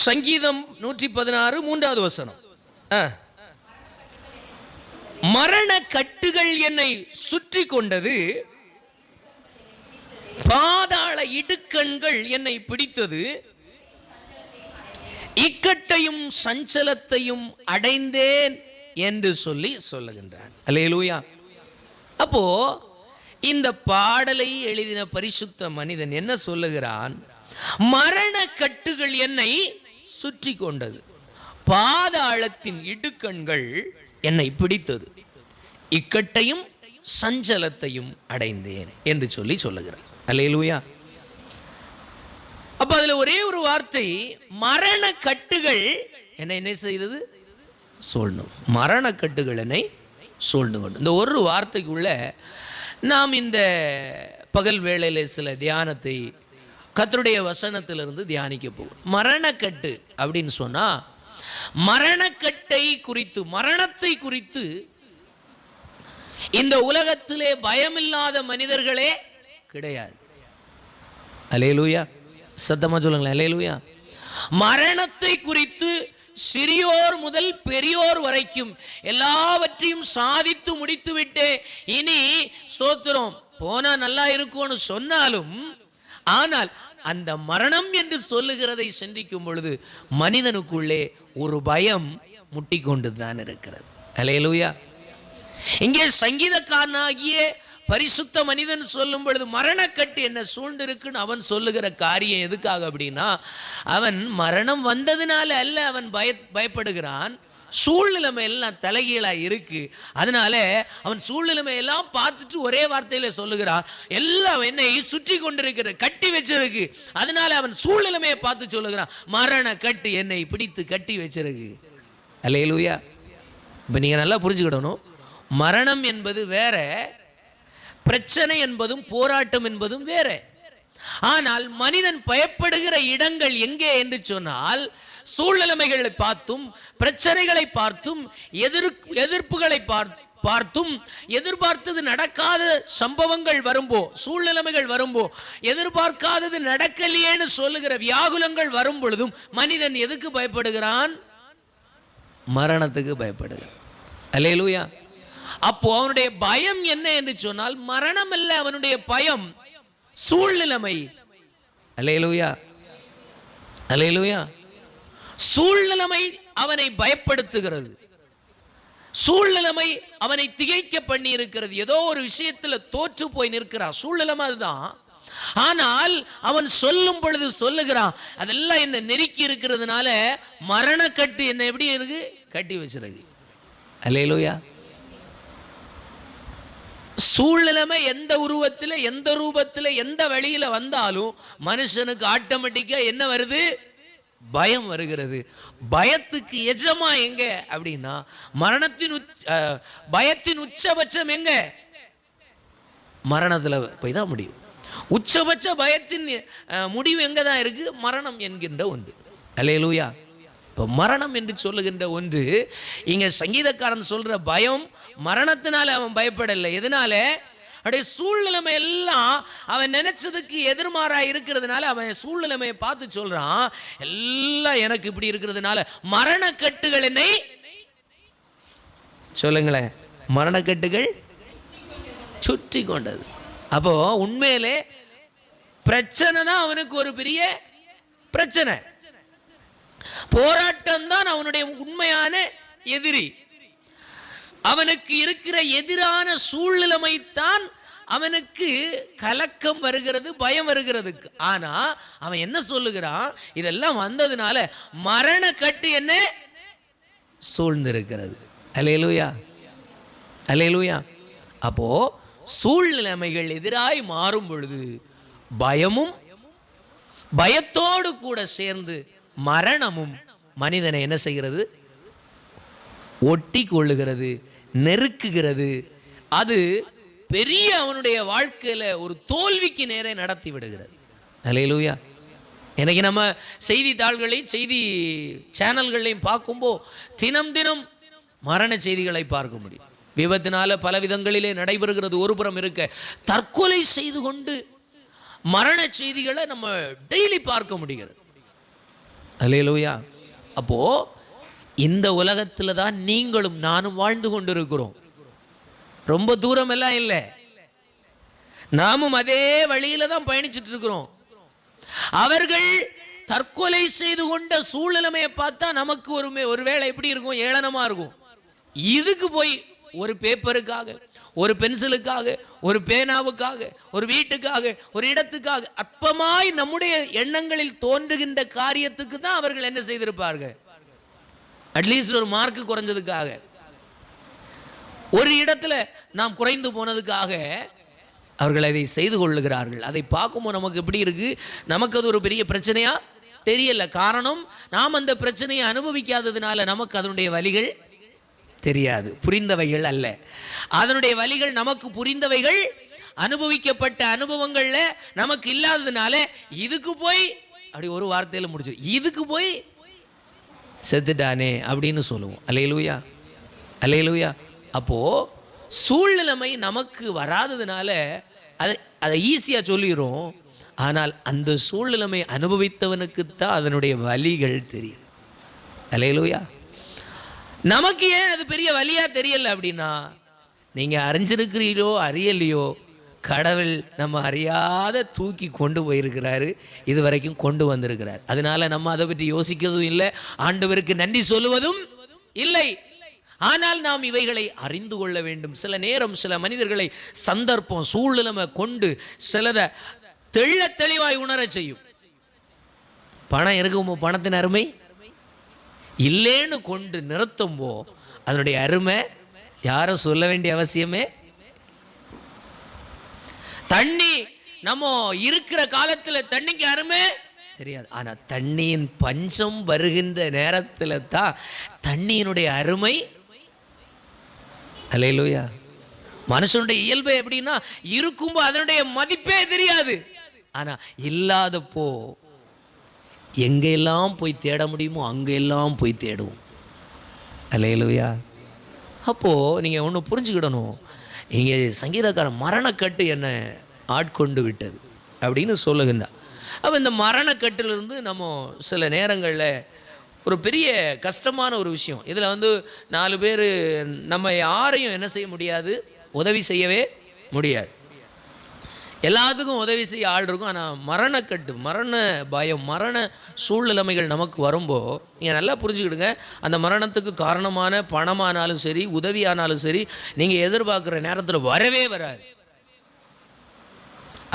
சங்கீதம் 116 3வது வசனம். மரண கட்டுகள் என்னை சுற்றி கொண்டது, பாதாள இடுக்கண்கள் என்னை பிடித்தது, இக்கட்டையும் சஞ்சலத்தையும் அடைந்தேன் என்று சொல்லுகின்றார். அல்லேலூயா. அப்போ இந்த பாடலை எழுதின பரிசுத்த மனிதன் என்ன சொல்லுகிறான்? மரண கட்டுகள் என்னை சுற்றி கொண்டது, பாதாளத்தின் இடுக்கண்கள் என்னை பிடித்தது, இக்கட்டையும் சஞ்சலத்தையும் அடைந்தேன் என்று சொல்லுகிறார். அல்லேலூயா. அப்ப அதுல ஒரே ஒரு வார்த்தை, மரண கட்டுகள் என்னை என்ன செய்தது? சூழ்ந்து. மரண கட்டுகள் என்னை சூழ்ந்து கொண்டு. இந்த ஒரு வார்த்தைக்குள்ள நாம் இந்த பகல் வேளையில சில தியானத்தை கர்த்தருடைய வசனத்திலிருந்து தியானிக்க போகிறோம். மரணக்கட்டு அப்படின்னு சொன்னா, மரணக்கட்டை குறித்து, மரணத்தை குறித்து இந்த உலகத்திலே பயமில்லாத மனிதர்களே கிடையாது. அல்லேலூயா. சத்தமா சொல்லுங்களேன். அல்லேலூயா. மரணத்தை குறித்து சிறியோர் முதல் பெரியோர் வரைக்கும் எல்லாவற்றையும் சாதித்து முடித்து விட்டு இனி ஸ்தோத்திரம் போனா நல்லா இருக்கும்னு சொன்னாலும், ஆனால் அந்த மரணம் என்று சொல்லுகிறதை சிந்திக்கும் பொழுது மனிதனுக்குள்ளே ஒரு பயம் முட்டிக்கொண்டு தான் இருக்கிறது. அல்லேலூயா. இங்கே சங்கீதக்காரனாகிய பரிசுத்த மனிதன் சொல்லும் பொழுது மரணக்கட்டு என்ன சூழ்ந்து இருக்குன்னு அவன் சொல்லுகிற காரியம் எதுக்காக அப்படின்னா, அவன் மரணம் வந்ததுனால அல்ல அவன் பயப்படுகிறான். சூழ்நிலைமை எல்லாம் தலைகீழா இருக்கு. அதனால அவன் சூழ்நிலைமை எல்லாம் பார்த்துட்டு ஒரே வார்த்தையில சொல்லுகிறான், எல்லாம் என்னை சுற்றி கொண்டிருக்கிற, கட்டி வச்சிருக்கு. அதனால அவன் சூழ்நிலைமையை பார்த்து சொல்லுகிறான், மரண கட்டு என்னை பிடித்து கட்டி வச்சிருக்கு. அல்லேலூயா. இப்ப நீங்க நல்லா புரிஞ்சுக்கிடணும், மரணம் என்பது வேற, பிரச்சனை என்பதும் போராட்டம் என்பதும் வேற. ஆனால் மனிதன் பயப்படுகிற இடங்கள் எங்கே என்று சொன்னால், சூழ்நிலைமைகளை பார்த்தும் பிரச்சனைகளை பார்த்தும் எதிர்ப்புகளை பார்த்தும் எதிர்பார்த்தது நடக்காத சம்பவங்கள் வரும்போ, சூழ்நிலைமைகள் வரும்போ, எதிர்பார்க்காதது நடக்கலையேன்னு சொல்லுகிற வியாகுலங்கள் வரும் பொழுதும் மனிதன் எதுக்கு பயப்படுகிறான்? மரணத்துக்கு பயப்படுகிறான். அல்லேலூயா. அப்போ அவனுடைய பயம் என்ன என்று சொன்னால், மரணம் அல்ல அவனுடைய பயம், சூழ்நிலைமை. அல்லேலூயா. அல்லேலூயா. சூழ்நிலைமை அவனை பயப்படுத்துகிறது, சூழ்நிலைமை அவனை திகைக்க பண்ணி இருக்கிறது. ஏதோ ஒரு விஷயத்துல தோற்று போய் நிற்கிறான், சூழ்நிலைமை அதுதான். ஆனால் அவன் சொல்லும் பொழுது சொல்லுகிறான், அதெல்லாம் என்ன நெருக்கி இருக்கிறதுனால மரண கட்டு என்ன எப்படி இருக்கு? கட்டி வச்சிருக்கு. அல்லேலூயா. சூழ்நிலைமை எந்த உருவத்தில், எந்த ரூபத்தில், எந்த வழியில வந்தாலும் மனுஷனுக்கு ஆட்டோமேட்டிக்கா என்ன வருது? பயம் வருகிறது. பயத்துக்கு எஜமா எங்க அப்படின்னா, பயத்தின் உச்சபட்சம் எங்க? மரணத்துல போய் தான் முடியும். உச்சபட்ச பயத்தின் முடிவு எங்க தான் இருக்கு? மரணம் என்கின்ற ஒன்று. அல்லேலூயா. இப்போ மரணம் என்று சொல்லுகின்ற ஒன்று, இங்க சங்கீதக்காரன் சொல்ற பயம் மரணத்தினால அவன் பயப்படலை. எதனால? அப்படியே சூழ்நிலைமை எல்லாம் அவன் நினைச்சதுக்கு எதிர்மாறா இருக்கிறதுனால அவன் சூழ்நிலைமையை பார்த்து சொல்றான், எல்லாம் எனக்கு இப்படி இருக்கிறதுனால மரணக்கட்டுகள் என்னை, சொல்லுங்களேன், மரணக்கட்டுகள் சுற்றி கொண்டது. அப்போ உண்மையிலே பிரச்சனை தான் அவனுக்கு ஒரு பெரிய பிரச்சனை, போராட்டம் தான் அவனுடைய உண்மையான எதிரி. அவனுக்கு இருக்கிற எதிரான சூழ்நிலைமை தான் அவனுக்கு கலக்கம் வருகிறது, பயம் வருகிறது. ஆனா அவன் என்ன சொல்லுகிறான்? இதெல்லாம் வந்ததுனால மரண கட்டு என்ன சூழ்ந்திருக்கிறது. அல்லேலூயா. அல்லேலூயா. அப்போ சூழ்நிலைமைகள் எதிராய் மாறும் பொழுது பயமும், பயத்தோடு கூட சேர்ந்து மரணமும் மனிதனை என்ன செய்கிறது? ஒட்டி கொள்ளுகிறது, நெருக்குகிறது. அது பெரிய அவனுடைய வாழ்க்கையில ஒரு தோல்விக்கு நேரே நடத்தி விடுகிறது. அல்லேலூயா. இன்னைக்கு நம்ம செய்தித்தாள்களையும் செய்தி சேனல்களையும் பார்க்கும்போது தினம் தினம் மரண செய்திகளை பார்க்க முடியும். விபத்தினால பல விதங்களிலே நடைபெறுகிறது ஒரு புறம் இருக்க, தற்கொலை செய்து கொண்டு மரண செய்திகளை நம்ம டெய்லி பார்க்க முடிகிறது. அல்லேலூயா. அப்போ இந்த உலகத்தில் தான் நீங்களும் நானும் வாழ்ந்து கொண்டிருக்கிறோம். ரொம்ப தூரம் எல்லாம் இல்லை, நாமும் அதே வழியில தான் பயணிச்சுட்டு இருக்கிறோம். அவர்கள் தற்கொலை செய்து கொண்ட சூழ்நிலைமையை பார்த்தா நமக்கு ஒருவேளை எப்படி இருக்கும், ஏளனமா இருக்கும். இதுக்கு போய் ஒரு பேப்பருக்காக, ஒரு பென்சிலுக்காக, ஒரு பேனாவுக்காக, ஒரு வீட்டுக்காக, ஒரு இடத்துக்காக, அற்பமாய் நம்முடைய எண்ணங்களில் தோன்றுகின்ற காரியத்துக்கு தான் அவர்கள் என்ன செய்திருப்பார்கள்? அட்லீஸ்ட் ஒரு மார்க் குறைஞ்சதுக்காக, ஒரு இடத்துல நாம் குறைந்து போனதுக்காக அவர்கள் அதை செய்து கொள்ளுகிறார்கள். அதை பார்க்கும்போது நமக்கு எப்படி இருக்கு? நமக்கு அது ஒரு பெரிய பிரச்சனையா தெரியல. காரணம், நாம் அந்த பிரச்சனையை அனுபவிக்காததுனால நமக்கு அதனுடைய வலிகள் தெரியாது, புரிந்தவைகள் அல்ல. அதனுடைய வலிகள் நமக்கு புரிந்தவைகள், அனுபவிக்கப்பட்ட அனுபவங்கள்ல நமக்கு இல்லாததுனால இதுக்கு போய் அப்படி ஒரு வார்த்தையில் முடிச்சு, இதுக்கு போய் செத்துட்டானே அப்படின்னு சொல்லுவோம். அல்லேலூயா, அல்லேலூயா. அப்போ சூழ்நிலைமை நமக்கு வராததுனால அதை ஈஸியாக சொல்லிடுறோம். ஆனால் அந்த சூழ்நிலைமை அனுபவித்தவனுக்கு தான் அதனுடைய வலிகள் தெரியும். அல்லேலூயா. நமக்கு ஏன் அது பெரிய வலியா தெரியல அப்படின்னா, நீங்க அறிஞ்சிருக்கிறீரோ அறியலையோ, கடவுள் நம்ம அறியாத தூக்கி கொண்டு போயிருக்கிறாரு, இது வரைக்கும் கொண்டு வந்திருக்கிறார். அதனால நம்ம அதை பற்றி யோசிக்கிறதும் இல்லை, ஆண்டவருக்கு நன்றி சொல்லுவதும் இல்லை. ஆனால் நாம் இவைகளை அறிந்து கொள்ள வேண்டும். சில நேரம் சில மனிதர்களை சந்தர்ப்பம் சூழ்நிலைமை கொண்டு சிலதை தெள்ள தெளிவாய் உணர செய்யும். பணம் இருக்கும், பணத்தின் அருமை இல்லேன்னு கொண்டு நிறுத்தும்போ அதனுடைய அருமை யாரும் சொல்ல வேண்டிய அவசியமே. தண்ணி நம்ம இருக்கிற காலத்துல தண்ணிக்கு அருமை தெரியாது, ஆனா தண்ணியின் பஞ்சம் வருகின்ற நேரத்தில் தான் தண்ணியினுடைய அருமை. அல்லேலூயா. மனுஷனுடைய இயல்பு எப்படின்னா, இருக்கும்போ அதனுடைய மதிப்பே தெரியாது, ஆனா இல்லாதப்போ எங்கெல்லாம் போய் தேட முடியுமோ அங்கெல்லாம் போய் தேடுவோம். அல்லேலூயா. அப்போது நீங்கள் ஒன்று புரிஞ்சுக்கிடணும், இங்கே சங்கீதக்காரன் மரணக்கட்டு என்னை ஆட்கொண்டு விட்டது அப்படின்னு சொல்லுகின்றா. அப்போ இந்த மரணக்கட்டிலிருந்து நம்ம சில நேரங்களில் ஒரு பெரிய கஷ்டமான ஒரு விஷயம், இதில் 4 பேர் நம்ம யாரையும் என்ன செய்ய முடியாது, உதவி செய்யவே முடியாது. எல்லாத்துக்கும் உதவி செய்ய ஆள் இருக்கும். ஆனால் மரணக்கட்டு, மரண பயம், மரண சூழ்நிலைமைகள் நமக்கு வரும்போது நீங்கள் நல்லா புரிஞ்சுக்கிடுங்க, அந்த மரணத்துக்கு காரணமான பணமானாலும் சரி, உதவியானாலும் சரி, நீங்கள் எதிர்பார்க்குற நேரத்தில் வரவே வராது.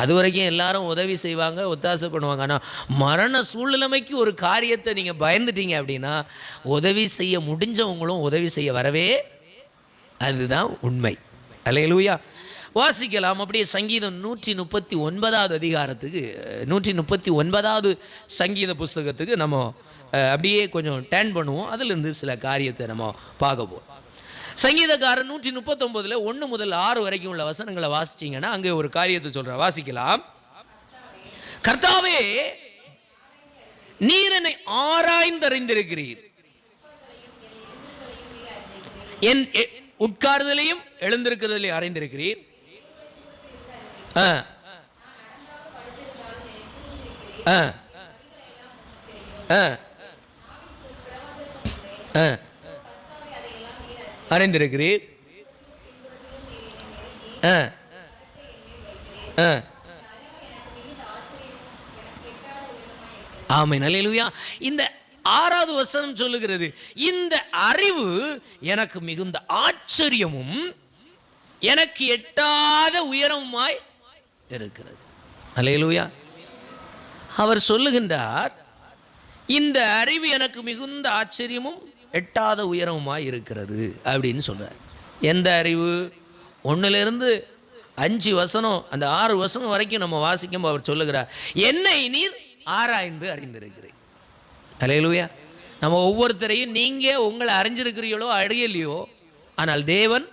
அது வரைக்கும் எல்லாரும் உதவி செய்வாங்க, ஒத்தாசை பண்ணுவாங்க. ஆனால் மரண சூழ்நிலைமைக்கு ஒரு காரியத்தை நீங்கள் பயந்துட்டீங்க அப்படின்னா, உதவி செய்ய முடிஞ்சவங்களும் உதவி செய்ய வரவே, அதுதான் உண்மை. அல்லேலூயா. வாசிக்கலாம் அப்படியே சங்கீதம் 139வது அதிகாரத்துக்கு, 139வது சங்கீத புஸ்தகத்துக்கு நம்ம அப்படியே கொஞ்சம் டேர்ன் பண்ணுவோம். அதிலிருந்து சில காரியத்தை நம்ம பார்க்க போகிறோம். சங்கீதக்காரன் 139 1 முதல் 6 வரைக்கும் உள்ள வசனங்களை வாசிச்சிங்கன்னா அங்கே ஒரு காரியத்தை சொல்ற. வாசிக்கலாம். கர்த்தாவே, நீர் என்னை ஆராய்ந்தறிந்திருக்கிறீர், என் உட்கார்தலையும் எழுந்திருக்கிறதையும் அறிந்திருக்கிறீர். அறிந்திருக்கிறீர். ஆமென். அல்லேலூயா. இந்த 6வது வசனம் சொல்லுகிறது, இந்த அறிவு எனக்கு மிகுந்த ஆச்சரியமும் எனக்கு எட்டாத உயரமுமாய் இருக்கிறது. அல்லேலூயா. அவர் சொல்லுகின்றார், இந்த அறிவு எனக்கு மிகுந்த ஆச்சரியமும் எட்டாத உயரமுமாய் இருக்கிறது அப்படின்னு சொல்றார். எந்த அறிவு? 1லிருந்து 5 வசனம், அந்த 6 வசனம் வரைக்கும் நம்ம வாசிக்கும் அவர் சொல்லுகிறார், என்னை நீர் ஆராய்ந்து அறிந்திருக்கிறேன். அல்லேலூயா. நம்ம ஒவ்வொருத்தரையும் நீங்க உங்களை அறிஞ்சிருக்கிறீங்களோ அறியலையோ, ஆனால் தேவன்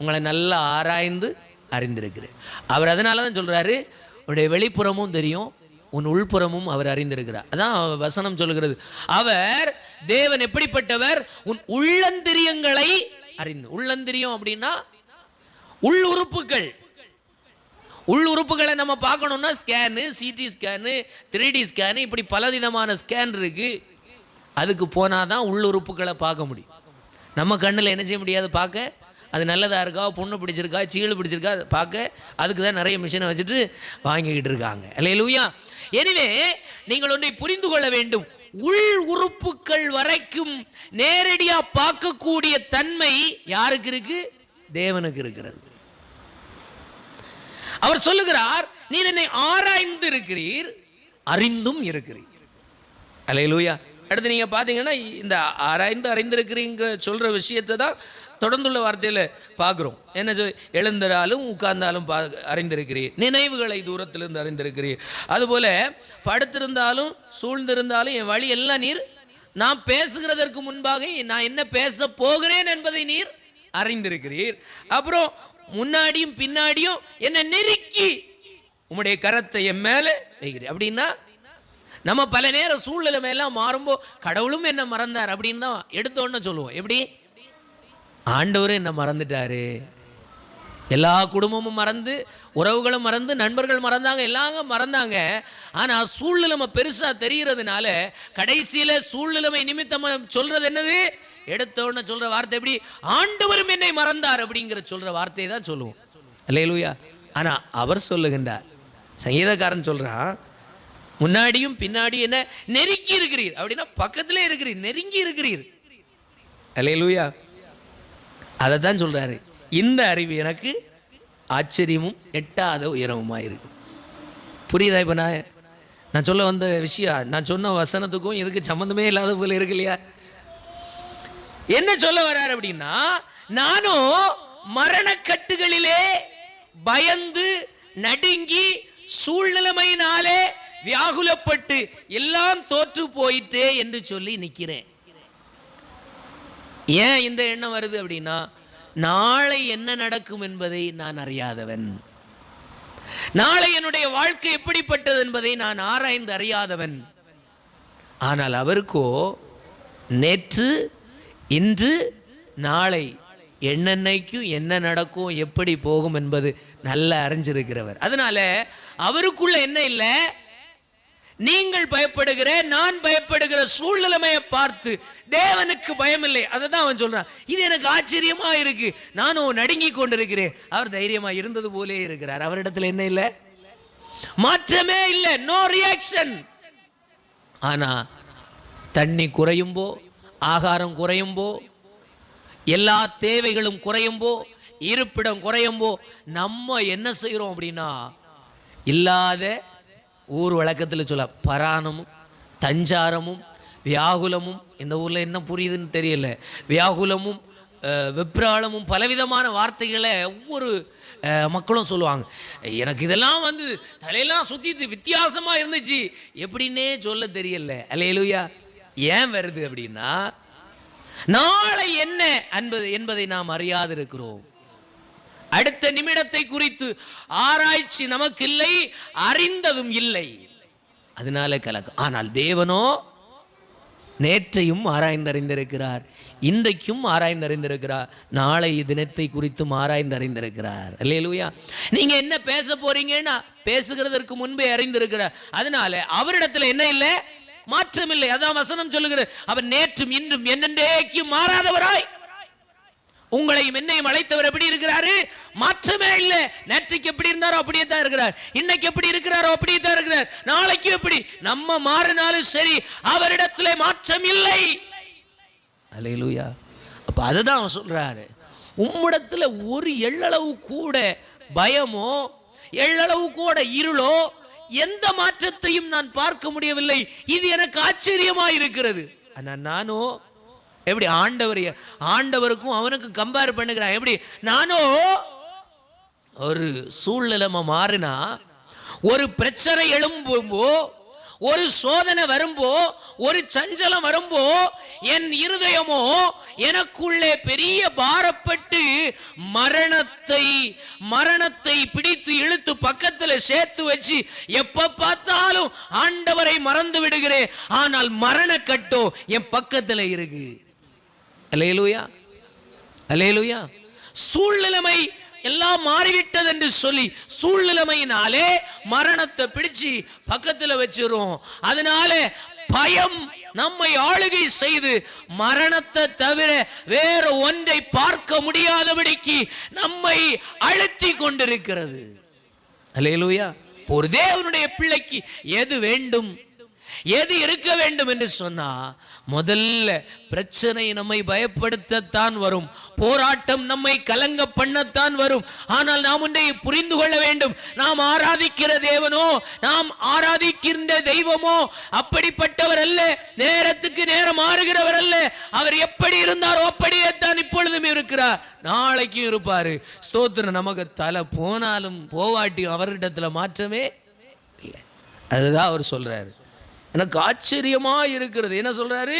உங்களை நல்லா ஆராய்ந்து அறிந்திருக்கிறார். அவர் அதனால தான் சொல்றாரு, உன்னுடைய வெளிப்புறமும் தெரியும், உன் உள்புறமும் அவர் அறிந்திருக்கிறார். அதான் வசனம் சொல்லுகிறது, அவர் தேவன் எப்படிப்பட்டவர், உன் உள்ளந்திரியங்களை அறிந்து. உள்ளந்திரியம் அப்படின்னா உள் உறுப்புகள். உள் உறுப்புகளை நம்ம பார்க்கணும்னா scan, CT scan, 3D scan, இப்படி பலவிதமான ஸ்கேன் இருக்கு. அதுக்கு போனாதான் உள்ளுறுப்புகளை பார்க்க முடியும். நம்ம கண்ணில் என்ன செய்ய முடியாது, பார்க்க. அது நல்லதாக இருக்கா, பொண்ணு பிடிச்சிருக்கா, சீழு பிடிச்சிருக்கா பார்க்க. அதுக்கு தான் நிறைய மிஷினை வச்சுட்டு வாங்கிக்கிட்டு இருக்காங்க. அல்லேலூயா. எனவே நீங்கள் ஒன்றை புரிந்து கொள்ள வேண்டும். உள் உறுப்புகள் வரைக்கும் நேரடியா பார்க்கக்கூடிய தன்மை யாருக்கு இருக்கு? தேவனுக்கு இருக்கிறது. அவர் சொல்லுகிறார், நீர் என்னை ஆராய்ந்து இருக்கிறீர், அறிந்தும் இருக்கிறீர். அல்லேலூயா. அடுத்து நீங்க பாத்தீங்கன்னா இந்த ஆராய்ந்து அறிந்திருக்கிறீங்க சொல்ற விஷயத்தை தான் தொடர்ந்துள்ள வார்த்தையில பார்க்கிறோம். என்ன எழுந்தாலும் உட்கார்ந்தாலும் அறிந்திருக்கிறீர், நினைவுகளை தூரத்திலிருந்து அறிந்திருக்கிறீர். அதுபோல படுத்திருந்தாலும் சூழ்ந்திருந்தாலும் என் வழி எல்லாம் நீர், நான் பேசுகிறதற்கு முன்பாக நான் என்ன பேச போகிறேன் என்பதை நீர் அறிந்திருக்கிறீர். அப்புறம் முன்னாடியும் பின்னாடியும் என்ன நெருக்கி உம்முடைய கரத்தை என் மேல வைக்கிறீர். அப்படின்னா நம்ம பல நேரம் சூழ்நிலை எல்லாம் மாறும்போது கடவுளும் என்ன மறந்தார் அப்படின்னு தான் எடுத்தோன்னு சொல்லுவோம். எப்படி? ஆண்டவரும் என்ன மறந்துட்டாரு. எல்லா குடும்பமும் மறந்து, உறவுகளும் மறந்து, நண்பர்கள் மறந்தாங்க, எல்லாரும் மறந்தாங்க. ஆனா சூழ்நிலைமை பெருசா தெரிகிறதுனால கடைசியில சூழ்நிலைமை நிமித்தம் சொல்றது என்னது? எடுத்தோன்னு சொல்ற வார்த்தை எப்படி? ஆண்டவரும் என்னை மறந்தார் அப்படிங்கிற சொல்ற வார்த்தையை தான் சொல்லுவோம். அல்லேலூயா. ஆனா அவர் சொல்லுகின்றார், சங்கீதக்காரன் சொல்றான், முன்னாடியும் பின்னாடியும் என்ன நெருங்கி இருக்கிறீர். அப்படின்னா பக்கத்திலே இருக்கிறீர், நெருங்கி இருக்கிறீர். அல்லேலூயா. அதை தான் சொல்றாரு, இந்த அறிவு எனக்கு ஆச்சரியமும் எட்டாத உயரமுமா இருக்கு. புரியுதா? இப்ப நான் சொல்ல வந்த விஷயம், நான் சொன்ன வசனத்துக்கும் இதுக்கு சம்பந்தமே இல்லாத போல இருக்கு இல்லையா? என்ன சொல்ல வர்றாரு அப்படின்னா, நானும் மரணக்கட்டுகளிலே பயந்து நடுங்கி சூழ்நிலைமையினாலே வியாகுலப்பட்டு எல்லாம் தோற்று போயிட்டே என்று சொல்லி நிற்கிறேன். ஏன் இந்த எண்ணம் வருது அப்படின்னா, நாளை என்ன நடக்கும் என்பதை நான் அறியாதவன், நாளை என்னுடைய வாழ்க்கை எப்படிப்பட்டது என்பதை நான் ஆராய்ந்து அறியாதவன். ஆனால் அவருக்கோ நேற்று, இன்று, நாளை என்னென்னைக்கும் என்ன நடக்கும், எப்படி போகும் என்பது நல்லா அறிஞ்சிருக்கிறவர். அதனால அவருக்குள்ள என்ன இல்லை, நீங்கள் பயப்படுகிற, நான் பயப்படுகிற சூழ்நிலைமையை பார்த்து தேவனுக்கு பயம் இல்லை. அதை தான் அவன் சொல்றான். இது எனக்கு ஆச்சரியமா இருக்கு, நானும் நடுங்கி கொண்டிருக்கிறேன். அவர் தைரியமா இருந்தது போலே இருக்கிறார். அவரிடத்துல என்ன இல்லை? மாற்றமே இல்லை, நோ ரியாக்ஷன். ஆனா தண்ணி குறையும்போ, ஆகாரம் குறையும்போ, எல்லா தேவைகளும் குறையும்போ, இருப்பிடம் குறையும்போ நம்ம என்ன செய்யறோம் அப்படின்னா, இல்லாத ஊர் வழக்கத்தில் சொல்ல பராணமும் தஞ்சாரமும் வியாகுலமும், இந்த ஊரில் என்ன புரியுதுன்னு தெரியல, வியாகுலமும் வெப்ராளமும் பலவிதமான வார்த்தைகளை ஒவ்வொரு மக்களும் சொல்லுவாங்க. எனக்கு இதெல்லாம் வந்து தலையெல்லாம் சுற்றி வித்தியாசமாக இருந்துச்சு, எப்படின்னே சொல்ல தெரியல. அல்லேலூயா. ஏன் வருது அப்படின்னா, நாளை என்ன என்பதை நாம் அறியாதிருக்கிறோம். அடுத்த நிமிடத்தை குறித்து ஆராய்ச்சி நமக்கு இல்லை, அறிந்ததும் இல்லை. அதனால கலக்கம். ஆனால் தேவனோ நேற்றையும் ஆராய்ந்தறிந்திருக்கிறார், இன்றைக்கும் ஆராய்ந்தறிந்திருக்கிறார், நாளை தினத்தை குறித்தும் ஆராய்ந்தறிந்திருக்கிறார். அல்லேலூயா. நீங்க என்ன பேச போறீங்கன்னா பேசுகிறதற்கு முன்பே அறிந்திருக்கிறார். அதனால அவரிடத்துல என்ன இல்லை? மாற்றம் இல்லை. அதான் வசனம் சொல்லுகிற, அவர் நேற்றும் இன்றும் என்னென்றைக்கும் மாறாதவராய் உங்களையும் என்னையும் அழைத்தவர் எப்படி இருக்கிறாரு? மாற்றமே இல்லை. நேற்றைக்கு எப்படி இருந்தாரோ அப்படியே தான் இருக்கிறார், இன்னைக்கு எப்படி இருக்கிறாரோ அப்படியே தான் இருக்கிறார், நாளைக்கு எப்படி நம்ம மாறினாலும் சரி, அவரிடத்துல மாற்றம் இல்லை. அல்லேலூயா. அப்ப அதுதான் அவன் சொல்றாரு, உம்மிடத்துல ஒரு எள்ளளவு கூட பயமோ எள்ளளவு கூட இருளோ எந்த மாற்றத்தையும் நான் பார்க்க முடியவில்லை. இது எனக்கு ஆச்சரியமா இருக்கிறது. ஆனா நானோ எப்படி ஆண்டவருக்கும் அவனுக்கும் கம்பேர் பண்ணுகிறான். எப்படி? நானும் ஒரு சூழ்நிலைமை மாறினா, ஒரு பிரச்சனை எழும்பும்போ, ஒரு சோதனை வரும்போ, ஒரு சஞ்சலம் வரும்போ, என் இருதயமோ எனக்குள்ளே பெரிய பாரப்பட்டு மரணத்தை பிடித்து இழுத்து பக்கத்துல சேர்த்து வச்சு எப்ப பார்த்தாலும் ஆண்டவரை மறந்து விடுகிறேன். ஆனால் மரண கட்டோ என் பக்கத்துல இருக்கு. அல்லேலூயா. அல்லேலூயா. சூழ்நிலைமை எல்லாம் மாறிவிட்டது என்று சொல்லி சூழ்நிலைமையினாலே மரணத்தை பிடிச்சு பக்கத்துல வச்சிரும். அதனால பயம் நம்மை ஆளுகை செய்து மரணத்தை தவிர வேற ஒன்றை பார்க்க முடியாதபடிக்கு நம்மை அழுத்தி கொண்டிருக்கிறது. அல்லேலூயா. ஒரு தேவனுடைய பிள்ளைக்கு எது வேண்டும், எது இருக்க வேண்டும் என்று சொன்னா, முதல்ல பிரச்சனை நம்மை பயப்படுத்தத்தான் வரும், போராட்டம் நம்மை கலங்க பண்ணத்தான் வரும். ஆனால் நாம் ஒன்றை புரிந்து கொள்ள வேண்டும், நாம் ஆராதிக்கிற தேவனோ, நாம் ஆராதிக்கின்ற தெய்வமோ அப்படிப்பட்டவர் அல்ல, நேரத்துக்கு நேரம் மாறுகிறவர் அல்ல. அவர் எப்படி இருந்தாரோ அப்படியே தான் இப்பொழுதும் இருக்கிறார், நாளைக்கும் இருப்பாரு. ஸ்தோத்திரம். நமக்கு தலை போனாலும் போவாட்டியும் அவரிடத்துல மாற்றமே இல்லை. அதுதான் அவர் சொல்றாரு. எனக்கு ஆச்சரியமா இருக்கிறது. என்ன சொல்றாரு?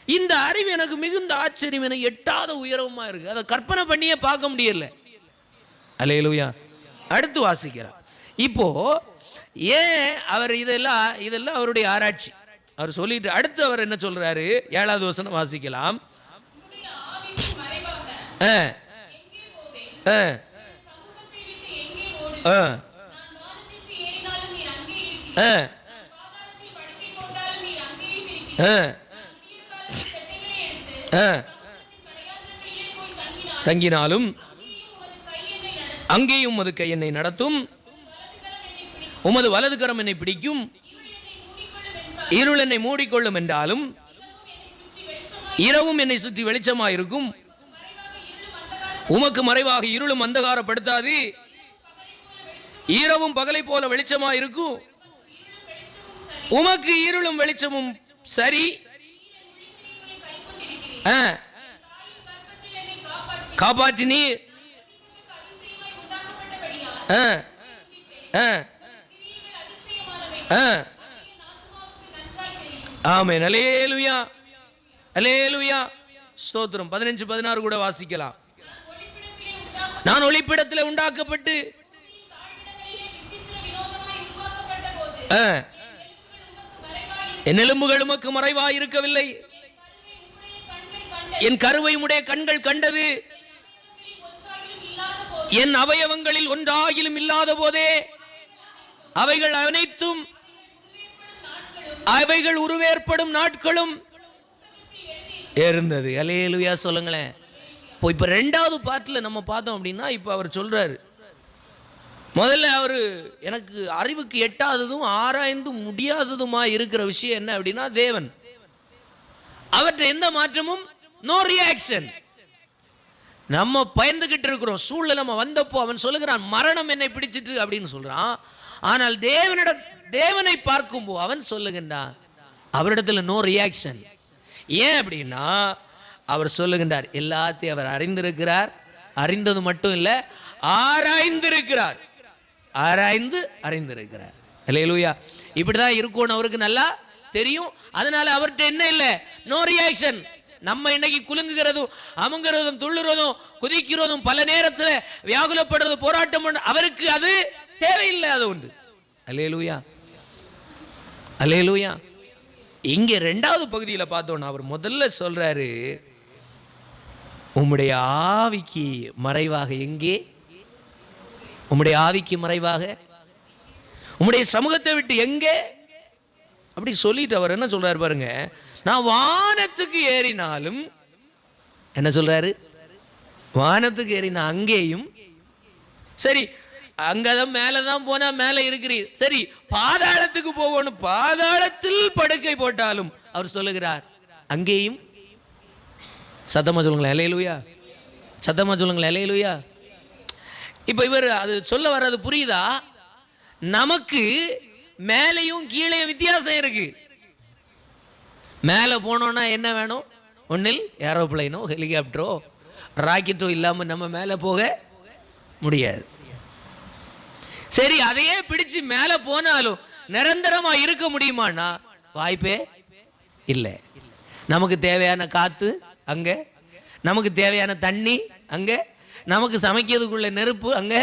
இந்த அறிவு எனக்கு மிகுந்த ஆச்சரியம், எனக்கு எட்டாத உயரமா இருக்கு, அதை கற்பனை பண்ணியே பார்க்க முடியல. அல்லேலூயா. அடுத்து வாசிக்கிறார். இப்போ ஏன் அவர் இதெல்லாம் அவருடைய ஆராய்ச்சி அவர் சொல்லிட்டு அடுத்து அவர் என்ன சொல்றாரு? 7வது வசனம் வாசிக்கலாம். தங்கினாலும் அங்கேயும் உமது கை என்னை நடத்தும், உமது வலது கரம் என்னை பிடிக்கும், இருள் என்னை மூடிக்கொள்ளும் என்றாலும் இரவும் என்னை சுற்றி வெளிச்சமாயிருக்கும். உமக்கு மறைவாக இருளும் அந்தகாரப்படுத்தாது, இரவும் பகலை போல வெளிச்சமாயிருக்கும். உமக்கு இருளும் வெளிச்சமும் சரி. காப்பாற்றினி. ஆமென். அல்லேலூயா, அல்லேலூயா, ஸ்தோத்திரம். 15, 16 கூட வாசிக்கலாம். நான் ஒளிப்பிடத்தில் உண்டாக்கப்பட்டு என் எலும்புகள் உமக்கு மறைவாய் இருக்கவில்லை, என் கருவை உடைய கண்கள் கண்டது, என் அவயவங்களில் ஒன்றாகிலும் இல்லாத போதே அவைகள் அனைத்தும் அவைகள் உருவேற்படும் நாட்களும் இருந்தது. அல்லேலூயா சொல்லுங்களேன். இப்ப 2வது பாட்டில் நம்ம பார்த்தோம் அப்படின்னா, இப்ப அவர் சொல்றாரு, முதல்ல அவரு எனக்கு அறிவுக்கு எட்டாததும் ஆராய்ந்து முடியாததுமா இருக்கிற விஷயம் என்ன அப்படின்னா தேவன். அவற்றை எந்த மாற்றமும், நோ ரியாக்ஷன். நம்ம பயந்துகிட்டு இருக்கிறோம். சூழ்நிலை நம்ம வந்தப்போ அவன் சொல்லுகிறான் மரணம் என்னை பிடிச்சிட்டு அப்படின்னு சொல்றான். ஆனால் தேவனை பார்க்கும்போ அவன் சொல்லுகின்றான் அவரிடத்துல நோ ரியாக்ஷன். ஏன் அப்படின்னா அவர் சொல்லுகின்றார் எல்லாத்தையும் அவர் அறிந்திருக்கிறார். அறிந்தது மட்டும் இல்லை, ஆராய்ந்திருக்கிறார். ஆராய்ந்து அறிந்திருக்கிறார். அல்லேலூயா. இப்படிதான் இருக்கும்னு அவருக்கு நல்லா தெரியும். அதனால அவர்கிட்ட என்ன இல்லை, நோ ரியாக்ஷன். நம்ம இன்னைக்கு குலுங்குகிறதும் அமுங்கிறதும் துள்ளுறதும் குதிக்கிறதும் பல நேரத்தில் வியாகுலப்படுறது போராட்டம் அவருக்கு அது தேவையில்லை. அது உண்டு. அல்லேலூயா, அல்லேலூயா. இங்கே 2வது பகுதியில் பார்த்தோன்னா அவர் முதல்ல சொல்றாரு, உம்முடைய ஆவிக்கு மறைவாக எங்கே, உம்முடைய ஆவிக்கு மறைவாக உம்முடைய சமூகத்தை விட்டு எங்கே அப்படி சொல்லிட்டு அவர் என்ன சொல்றாரு பாருங்க, நான் வானத்துக்கு ஏறினாலும், என்ன சொல்றாரு, வானத்துக்கு ஏறினா அங்கேயும் சரி, அங்கதான் மேலதான் போனா மேல இருக்கிறீர், சரி பாதாளத்துக்கு போகணும், பாதாளத்தில் படுக்கை போட்டாலும் அவர் சொல்லுகிறார் அங்கேயும். சத்தமா சொல்லுங்களேன் அல்லேலூயா, சத்தமா சொல்லுங்களேன் அல்லேலூயா. இப்ப இவர் அது சொல்ல வர்றது புரியுதா? நமக்கு மேலையும் கீழே வித்தியாசம் இருக்கு. மேலே போனோம்னா என்ன வேணும்? ஒன்னில் ஏரோப்ளைனோ ஹெலிகாப்டரோ ராக்கெட்டோ இல்லாமல் நம்ம மேலே போக முடியாது. சரி, அதையே பிடிச்சு மேலே போனாலும் நிரந்தரமா இருக்க முடியுமானா வாய்ப்பே இல்லை. நமக்கு தேவையான காத்து அங்க, நமக்கு தேவையான தண்ணி அங்க, நமக்கு சமைக்கிறதுக்குள்ள நெருப்பு அங்க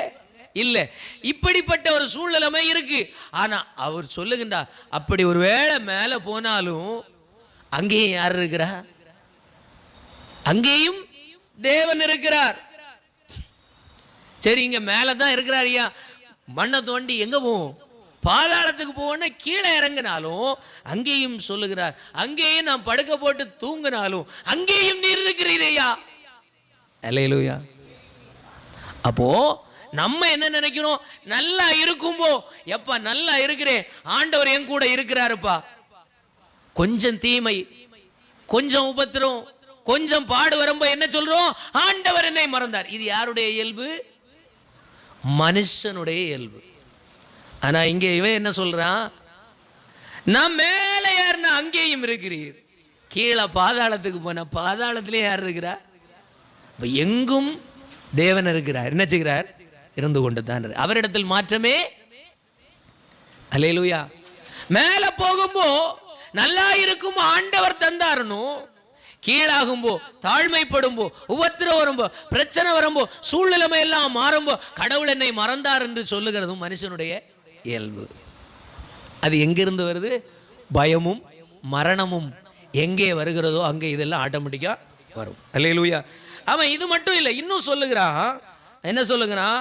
இல்லை. இப்படிப்பட்ட ஒரு சூழ்நிலைமை இருக்கு. ஆனா அவர் சொல்லுகின்றார், அப்படி ஒரு வேளை மேலே போனாலும் அங்கேயும் யார் இருக்கிறா? அங்கேயும் தேவன் இருக்கிறார். சரி, இங்க மேலதான் இருக்கிறார். ஐயா, மண்ணை தோண்டி எங்க போவோம்? பாதாளத்துக்கு போன கீழே இறங்கினாலும் அங்கேயும் சொல்லுகிறார், அங்கேயும் நான் படுக்க போட்டு தூங்கினாலும் அங்கேயும் நீர் இருக்கிறீரையா. அல்லேலூயா. அப்போ நம்ம என்ன நினைக்கிறோம், நல்லா இருக்கும்போ எப்பா நல்லா இருக்கிறேன், ஆண்டவர் என் கூட இருக்கிறாருப்பா. கொஞ்சம் தீமை, கொஞ்சம் உபத்திரம், கொஞ்சம் பாடு வரும்போ என்ன சொல்றோம், ஆண்டவர் என்னை மறந்தார். இது யாருடைய இயல்பு? மனுஷனுடைய இயல்பு. ஆனா இங்க இவன் என்ன சொல்றான், நான் மேல யாருன்னா அங்கேயும் இருக்கிறீர், கீழே பாதாளத்துக்கு போன பாதாளத்திலே யார் இருக்கிறா? எங்கும் தேவன் இருக்கிறார். என்ன செய்கிறார்? இருந்து கொண்டு தான் அவரிடத்தில் மாற்றமே. அல்லேலூயா. மேல போகும்போ நல்லா இருக்கும், ஆண்டவர் தந்தாருன்னு, கீழாகும்போ, தாழ்மைப்படும்போ, உபத்திரம் வரும்போ, பிரச்சனை வரும்போ, சூழ்நிலைமை எல்லாம் மாறும்போ கடவுள் என்னை மறந்தார் என்று சொல்லுகிறதும் மனுஷனுடைய இயல்பு. அது எங்கிருந்து வருது? பயமும் மரணமும் எங்கே வருகிறதோ அங்கே இதெல்லாம் ஆட்டோமேட்டிக்கா வரும். அல்லேலூயா. அவன் இது மட்டும் இல்லை, இன்னும் சொல்லுகிறான். என்ன சொல்லுகிறான்?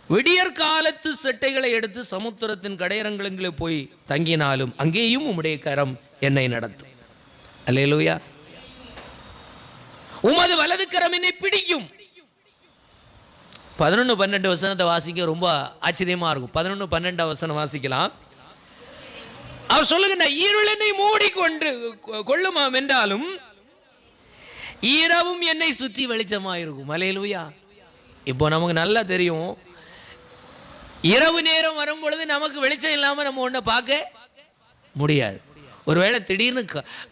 விடியற் காலத்து செட்டைகளை எடுத்து சமுத்திரத்தின் கடையரங்களுக்கு போய் தங்கினாலும் அங்கேயும் உம்முடைய கரம் என்னை நடத்தும். அல்லேலூயா. உமது வலது கரம் என்னை பிடிக்கும். 11-12 வசனத்தை வாசிக்க ரொம்ப ஆச்சரியமா இருக்கும். 11-12 வசனம் வாசிக்கலாம். அவர் சொல்லுகின்ற, இருள் என்னை மூடிக்கொண்டு கொள்ளுமாம் என்றாலும் இரவும் என்னை சுற்றி வெளிச்சமா இருக்கும். அல்லேலூயா. இப்போ நமக்கு நல்லா தெரியும், இரவு நேரம் வரும் பொழுது நமக்கு வெளிச்சம் இல்லாம நம்ம ஒன்றை பார்க்க முடியாது. ஒருவேளை திடீர்னு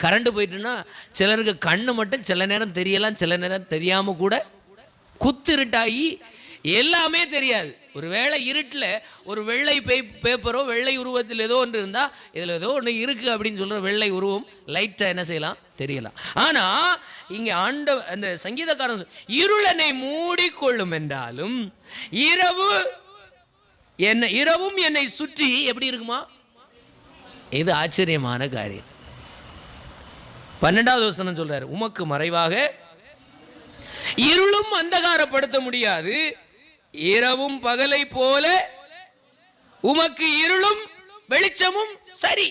கரண்ட் போயிட்டுன்னா சிலருக்கு கண்ணு மட்டும் சில நேரம் தெரியலாம், சில நேரம் தெரியாம கூட குத்திருட்டாகி எல்லாமே தெரியாது. ஒருவேளை இருட்டில் ஒரு வெள்ளை பேப்பரோ வெள்ளை உருவத்தில் ஏதோ ஒன்று இருந்தால் இதில் ஏதோ ஒன்று இருக்கு அப்படின்னு சொல்ற வெள்ளை உருவம் லைட்டாக என்ன செய்யலாம், தெரியலாம். ஆனா இங்கே அந்த சங்கீதக்காரன் இருள் என்னை மூடிக்கொள்ளும் என்றாலும் இரவும் என்னை சுற்றி எப்படி இருக்குமா? இது ஆச்சரியமான காரியம். 12வது வசனம் சொல்றாரு, உமக்கு மறைவாக இருளும் அந்தகாரப்படுத்த முடியாது, இரவும் பகலை போல உமக்கு இருளும் வெளிச்சமும் சரி.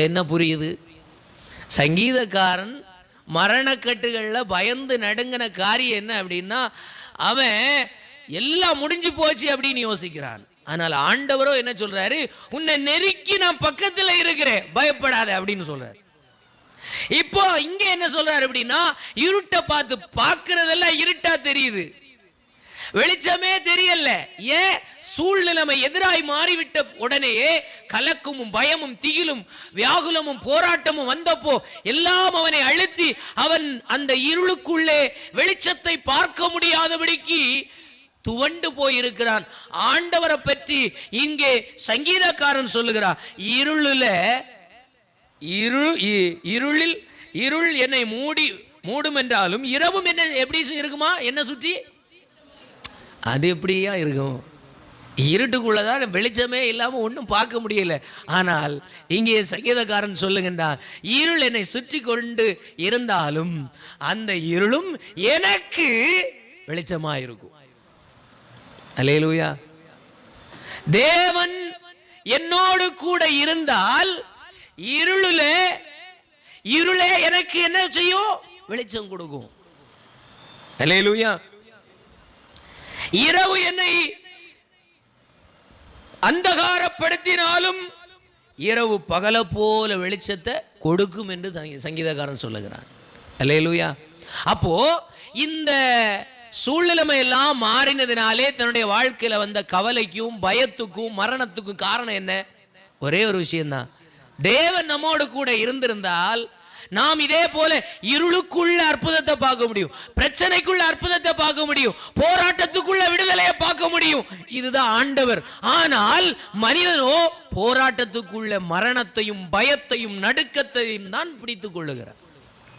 என்ன புரியுது? சங்கீதக்காரன் மரணக்கட்டுகள்ல பயந்து நடுங்கின காரியம் என்ன அப்படின்னா, அவன் எல்லாம் முடிஞ்சு போச்சு அப்படின்னு யோசிக்கிறான். ஆனால் ஆண்டவரோ என்ன சொல்றாரு, உன்னை நெருக்கி நான் பக்கத்தில் இருக்கிறேன், பயப்படாத அப்படின்னு சொல்றாரு. இப்போ இங்க என்ன சொல்றாரு அப்படின்னா, இருட்டை பார்த்து பார்க்கிறதெல்லாம் இருட்டா தெரியுது, வெளிச்சமே தெரியல. ஏன்? சூழ்நிலைமை எதிராய் மாறிவிட்ட உடனேயே கலக்கமும் பயமும் திகிலும் வியாகுலமும் போராட்டமும் வந்தப்போ எல்லாம் அவனை அழுத்தி அவன் அந்த இருளுக்குள்ளே வெளிச்சத்தை பார்க்க முடியாதபடிக்கு துவண்டு போயிருக்கிறான். ஆண்டவரை பற்றி இங்கே சங்கீதக்காரன் சொல்லுகிறான், இருள் என்னை மூடும் என்றாலும் இரவும் என்ன எப்படி இருக்குமா? என்ன சுற்றி? அது எப்படியா இருக்கும்? இருட்டுக்குள்ளதான் வெளிச்சமே இல்லாம ஒன்றும் பார்க்க முடியல. ஆனால் இங்கே சங்கீதக்காரன் சொல்லுகின்றான், இருள் என்னை சுற்றி கொண்டு இருந்தாலும் அந்த இருளும் எனக்கு வெளிச்சமா இருக்கும். அல்லேலூயா. தேவன் என்னோடு கூட இருந்தால் இருளே எனக்கு என்ன செய்யும்? வெளிச்சம் கொடுக்கும். அல்லேலூயா. இரவு என்னை அந்தகாரப்படுத்தினாலும் இரவு பகல போல வெளிச்சத்தை கொடுக்கும் என்று சங்கீதக்காரன் சொல்லுகிறான். அல்லேலூயா. அப்போ இந்த சூழ்நிலைமை எல்லாம் மாறினதினாலே தன்னுடைய வாழ்க்கையில வந்த கவலைக்கும் பயத்துக்கும் மரணத்துக்கும் காரணம் என்ன? ஒரே ஒரு விஷயம்தான். தேவன் நம்மோடு கூட இருந்திருந்தால் நாம் இதே போல இருளுக்குள்ள அற்புதத்தை பார்க்க முடியும், பிரச்சனைக்குள்ள அற்புதத்தை பார்க்க முடியும், போராட்டத்துக்குள்ள விடுதலையை பார்க்க முடியும். இதுதான் ஆண்டவர். ஆனால் மனிதனோ போராட்டத்துக்குள்ள மரணத்தையும் பயத்தையும் நடுக்கத்தையும் தான் பிடித்துக் கொள்ளுகிறார்.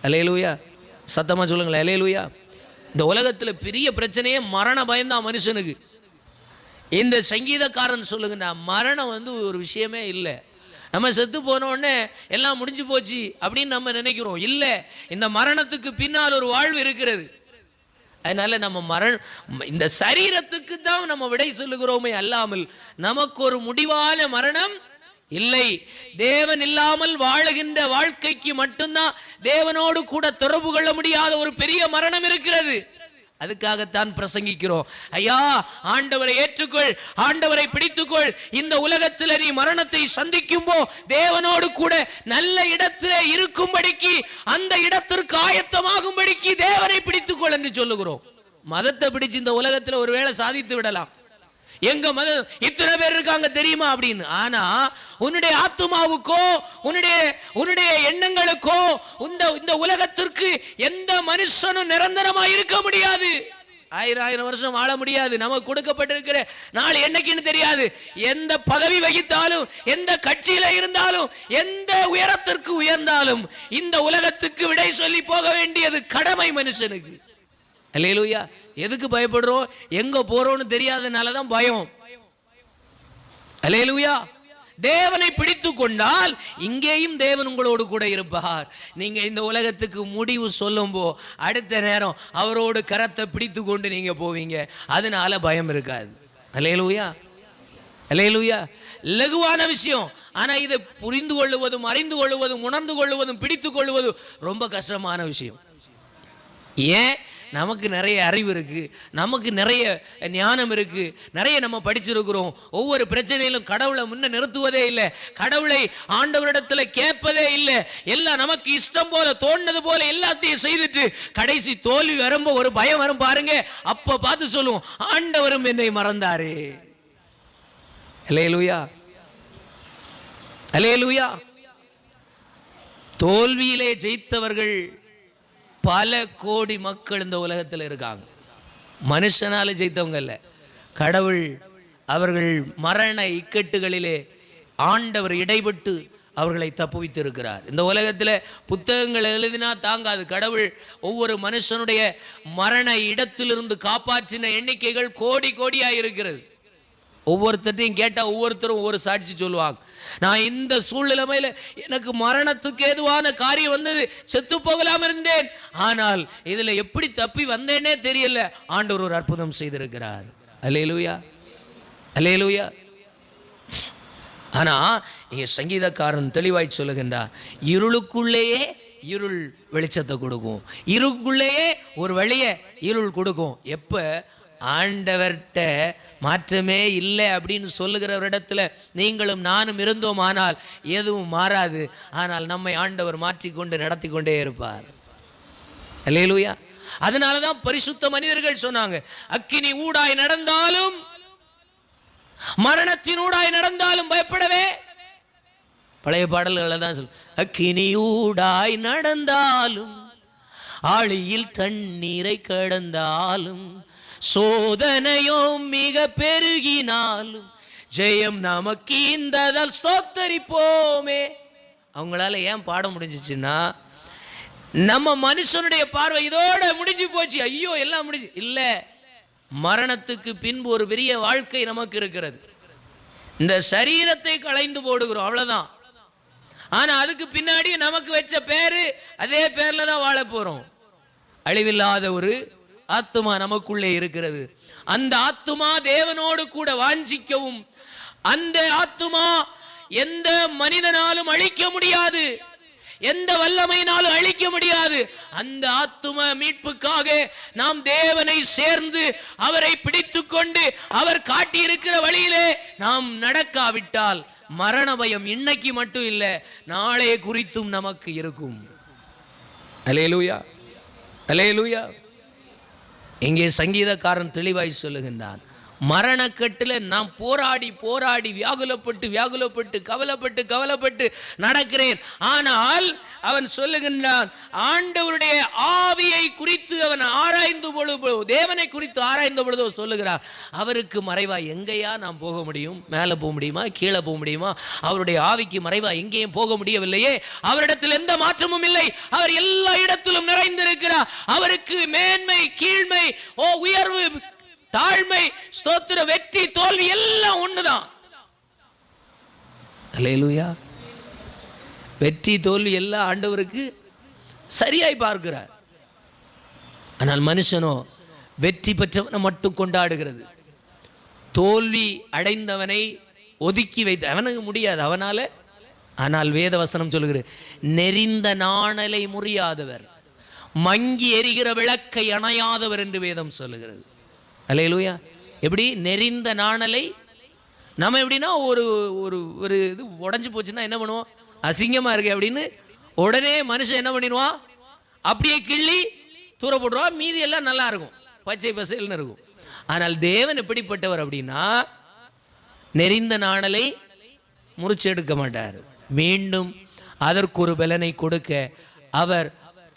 அல்லேலூயா. சத்தமா சொல்லுங்களேன், அல்லேலூயா. இந்த உலகத்தில் பெரிய பிரச்சனையே மரண பயம்தான் மனுஷனுக்கு. இந்த சங்கீதக்காரன் சொல்லுங்க, மரணம் ஒரு விஷயமே இல்லை. நம்ம செத்து போன உடனே எல்லாம் முடிஞ்சு போச்சு அப்படின்னு நம்ம நினைக்கிறோம். இல்லை, இந்த மரணத்துக்கு பின்னால் ஒரு வாழ்வு இருக்கிறது. அதனால நம்ம இந்த சரீரத்துக்கு தான் நம்ம விடை சொல்லுகிறோமே அல்லாமல் நமக்கு ஒரு முடிவான மரணம் இல்லை. தேவன் இல்லாமல் வாழுகின்ற வாழ்க்கைக்கு மட்டும்தான் தேவனோடு கூட தொடர்பு கொள்ள முடியாத ஒரு பெரிய மரணம் இருக்கிறது. அதுக்காகத்தான் பிரசங்கிக்கிறோம். ஐயா, ஆண்டவரை ஏற்றுக்கொள், ஆண்டவரை பிடித்துக்கொள். இந்த உலகத்தில் நீ மரணத்தை சந்திக்கும் போ தேவனோடு கூட நல்ல இடத்திலே இருக்கும்படிக்கு, அந்த இடத்திற்கு ஆயத்தமாகும்படிக்கு தேவனை பிடித்துக்கொள் என்று சொல்லுகிறோம். மதத்தை பிடிச்சு இந்த உலகத்தில் ஒருவேளை சாதித்து விடலாம். எங்க மதம் இத்தனை பேர் இருக்காங்க தெரியுமா அப்படின்னு. ஆனா உன்னுடைய ஆத்துமாவுக்கோ உன்னுடைய எண்ணங்களுக்கோ இந்த உலகத்திற்கு எந்த மனுஷனும் நிரந்தரமா இருக்க முடியாது. 1000 வருஷம் வாழ முடியாது. நமக்கு கொடுக்கப்பட்டிருக்கிற நாள் என்னைக்குன்னு தெரியாது. எந்த பதவி வகித்தாலும், எந்த கட்சியில இருந்தாலும், எந்த உயரத்திற்கு உயர்ந்தாலும் இந்த உலகத்துக்கு விடை சொல்லி போக வேண்டியது கடமை மனுஷனுக்கு. அல்லேலூயா. எதுக்கு பயப்படுறோம்? எங்க போறோம்னு தெரியாதனால தான் பயம். அல்லேலூயா. தேவனை பிடித்து கொண்டால் இங்கேயும் தேவன் உங்களோடு கூட இருப்பார். நீங்க இந்த உலகத்துக்கு முடிவு சொல்லும்போ அடுத்த நேரம் அவரோடு கரத்தை பிடித்து கொண்டு நீங்க போவீங்க. அதனால பயம் இருக்காது. அல்லேலூயா, அல்லேலூயா. லகுவான விஷயம். ஆனா இதை புரிந்து கொள்ளுவதும், அறிந்து கொள்ளுவதும், உணர்ந்து கொள்ளுவதும், பிடித்து கொள்ளுவதும் ரொம்ப கஷ்டமான விஷயம். ஏன்? நமக்கு நிறைய அறிவு இருக்கு, நமக்கு நிறைய ஞானம் இருக்கு, நிறைய நம்ம படிச்சிருக்கிறோம். ஒவ்வொரு பிரச்சனையிலும் கடவுளை முன்ன நிறுத்துவதே இல்லை, கடவுளை ஆண்டவரிடத்துல கேட்பதே இல்லை. எல்லாம் நமக்கு இஷ்டம் போல, தோணுது போல எல்லாத்தையும் செய்துட்டு கடைசி தோல்வி வரும்போ ஒரு பயம் வரும் பாருங்க. அப்ப பார்த்து சொல்லுவோம், ஆண்டவரும் என்னை மறந்தாரு. அல்லேலூயா, அல்லேலூயா. தோல்வியிலே ஜெயித்தவர்கள் பல கோடி மக்கள் இந்த உலகத்தில் இருக்காங்க. மனுஷனால ஜெயித்தவங்க இல்ல, கடவுள் அவர்கள் மரண இக்கட்டுகளிலே ஆண்டவர் இடைப்பட்டு அவர்களை தப்புவித்து இருக்கிறார். இந்த உலகத்தில் புத்தகங்கள் எழுதினா தாங்காது. கடவுள் ஒவ்வொரு மனுஷனுடைய மரண இடத்திலிருந்து காப்பாற்றின எண்ணிக்கைகள் கோடி கோடியாக இருக்கிறது. ஒவ்வொருத்தையும் கேட்டால் ஒவ்வொருத்தரும் ஒவ்வொரு சாட்சி சொல்லுவாங்க. நான் இந்த சூழ்நிலைமையில எனக்கு மரணத்துக்கு ஏதுவான காரியம் வந்தது, செத்து போகலாம் இருந்தேன், ஆனால் இதுல எப்படி தப்பி வந்தேனே தெரியல, ஆண்டவர் ஒரு அற்புதம் செய்திருக்கிறார். அல்லேலூயா, அல்லேலூயா. ஆனா இங்க சங்கீதக்காரன் தெளிவாய் சொல்லுகின்றார், இருளுக்குள்ளேயே இருள் வெளிச்சத்தை கொடுக்கும், இருளுக்குள்ளேயே ஒரு வழியை இருள் கொடுக்கும். எப்ப ஆண்டவர்கிட்ட மாற்றமே இல்லை அப்படின்னு சொல்லுகிறவரிடத்துல நீங்களும் நானும் இருந்தோம் ஆனால் எதுவும் மாறாது. ஆனால் நம்மை ஆண்டவர் மாற்றிக்கொண்டு நடத்தி கொண்டே இருப்பார். அல்லேலூயா. அதனாலதான் பரிசுத்த மனிதர்கள் சொன்னாங்க, அக்கினி ஊடாய் நடந்தாலும் மரணத்தின் ஊடாய் நடந்தாலும் பயப்படவே. பழைய பாடல்களை தான் சொல்லு, அக்கினி ஊடாய் நடந்தாலும் ஆழியில் தண்ணீரை கடந்தாலும் சோதனையோ மிக பெருகினாலும் ஜெயம் நமக்கு இந்ததால் ஸ்தோத்தரிப்போமே. அவங்களால ஏன் பாட முடிஞ்சிச்சுன்னா, நம்ம மனுஷனுடைய பார்வை இதோட முடிஞ்சு போச்சு, ஐயோ எல்லாம் முடிஞ்சு இல்ல. மரணத்துக்கு பின்பு ஒரு பெரிய வாழ்க்கை நமக்கு இருக்கிறது. இந்த சரீரத்தை களைந்து போடுகிறோம், அவ்வளவுதான். ஆனா அதுக்கு பின்னாடி நமக்கு வச்ச பேரு அதே பேர்ல தான் வாழ போறோம். அழிவில்லாத ஒரு ஆத்துமா நமக்குள்ளே இருக்கிறது. அந்த ஆத்துமா தேவனோடு கூட வாஞ்சிக்கவும், அந்த ஆத்துமா எந்த மனிதனாலும் அழிக்க முடியாது, எந்த வல்லமையினாலும் அழிக்க முடியாது. அந்த ஆத்தும மீட்புக்காக நாம் தேவனை சேர்ந்து அவரை பிடித்து கொண்டு அவர் காட்டியிருக்கிற வழியிலே நாம் நடக்காவிட்டால் மரண பயம் இன்னைக்கு மட்டும் இல்லை, நாளே குறித்தும் நமக்கு இருக்கும். அல்லேலூயா, அல்லேலூயா. இங்கே சங்கீதக்காரன் தெளிவாய் சொல்லுகின்றான், மரணக்கட்டில் நாம் போராடி போராடி வியாகுலப்பட்டு கவலைப்பட்டு நடக்கிறேன். ஆனால் அவன் சொல்லுகின்றான், ஆண்டவருடைய ஆவியை குறித்து அவன் ஆராய்ந்து பொழுதோ, தேவனை குறித்து ஆராய்ந்த பொழுதோ சொல்லுகிறார், அவருக்கு மறைவா எங்கேயா நாம் போக முடியும்? மேலே போக முடியுமா? கீழே போக முடியுமா? அவருடைய ஆவிக்கு மறைவா எங்கேயும் போக முடியவில்லையே. அவரிடத்தில் எந்த மாற்றமும் இல்லை, அவர் எல்லா இடத்திலும் நிறைந்திருக்கிறார். அவருக்கு மேன்மை கீழ்மை, உயர்வு தாழ்மை, ஸ்தோத்திர, வெற்றி தோல்வி எல்லாம் ஒண்ணுதான். அல்லேலூயா. வெற்றி தோல்வி எல்லாம் ஆண்டவருக்கு சரியாய் பார்க்கிறார். ஆனால் மனுஷனோ வெற்றி பெற்றவனை மட்டும் கொண்டாடுகிறது. தோல்வி அடைந்தவனை ஒதுக்கி வைத்து அவனுக்கு முடியாது அவனால. ஆனால் வேத வசனம் சொல்லுகிறது, நெறிந்த நாணலை முறியாதவர், மங்கி எரிகிற விளக்கை அணையாதவர் என்று வேதம் சொல்லுகிறது. அல்லேலூயா. எப்படி நெறிந்த நாணலை, நம்ம எப்படின்னா ஒரு ஒரு ஒரு இது உடஞ்சி போச்சுன்னா என்ன பண்ணுவோம், அசிங்கமாக இருக்கு அப்படின்னு உடனே மனுஷன் என்ன பண்ணிடுவான், அப்படியே கிள்ளி தூர போடுவான், மீதி எல்லாம் நல்லா இருக்கும், பச்சை பசேல்னு இருக்கும். ஆனால் தேவன் எப்படிப்பட்டவர் அப்படின்னா, நெறிந்த நாணலை முறிச்செடுக்க மாட்டார், மீண்டும் அதற்கு ஒரு பலனை கொடுக்க அவர்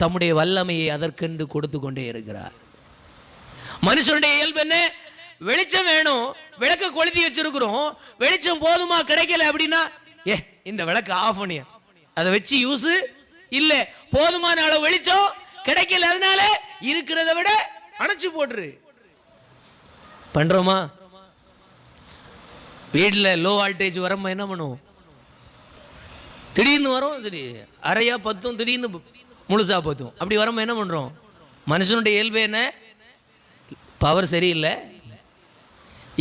தம்முடைய வல்லமையை அதற்கென்று கொடுத்து கொண்டே இருக்கிறார். மனுஷனுடைய இயல்பு என்ன, வெளிச்சம் வேணும், விளக்க கொளுத்தி வச்சிருக்கிறோம், வெளிச்சம் போதுமா கிடைக்கல அப்படின்னா, இந்த விளக்கு ஆஃப் பண்ணி அதை வச்சு யூஸ் இல்ல, போதுமான அளவு வெளிச்சம் கிடைக்கல, அதனால இருக்கிறத விட அணைச்சு போட்டுரு. பண்றோமா? வீட்டில் லோ வால்டேஜ் வரமா என்ன பண்ணுவோம், திடீர்னு வரும், சரி அரையா பத்தும், திடீர்னு முழுசா பத்தும், அப்படி வரமா என்ன பண்றோம்? மனுஷனுடைய இயல்பு என்ன, பவர் சரியில்லை,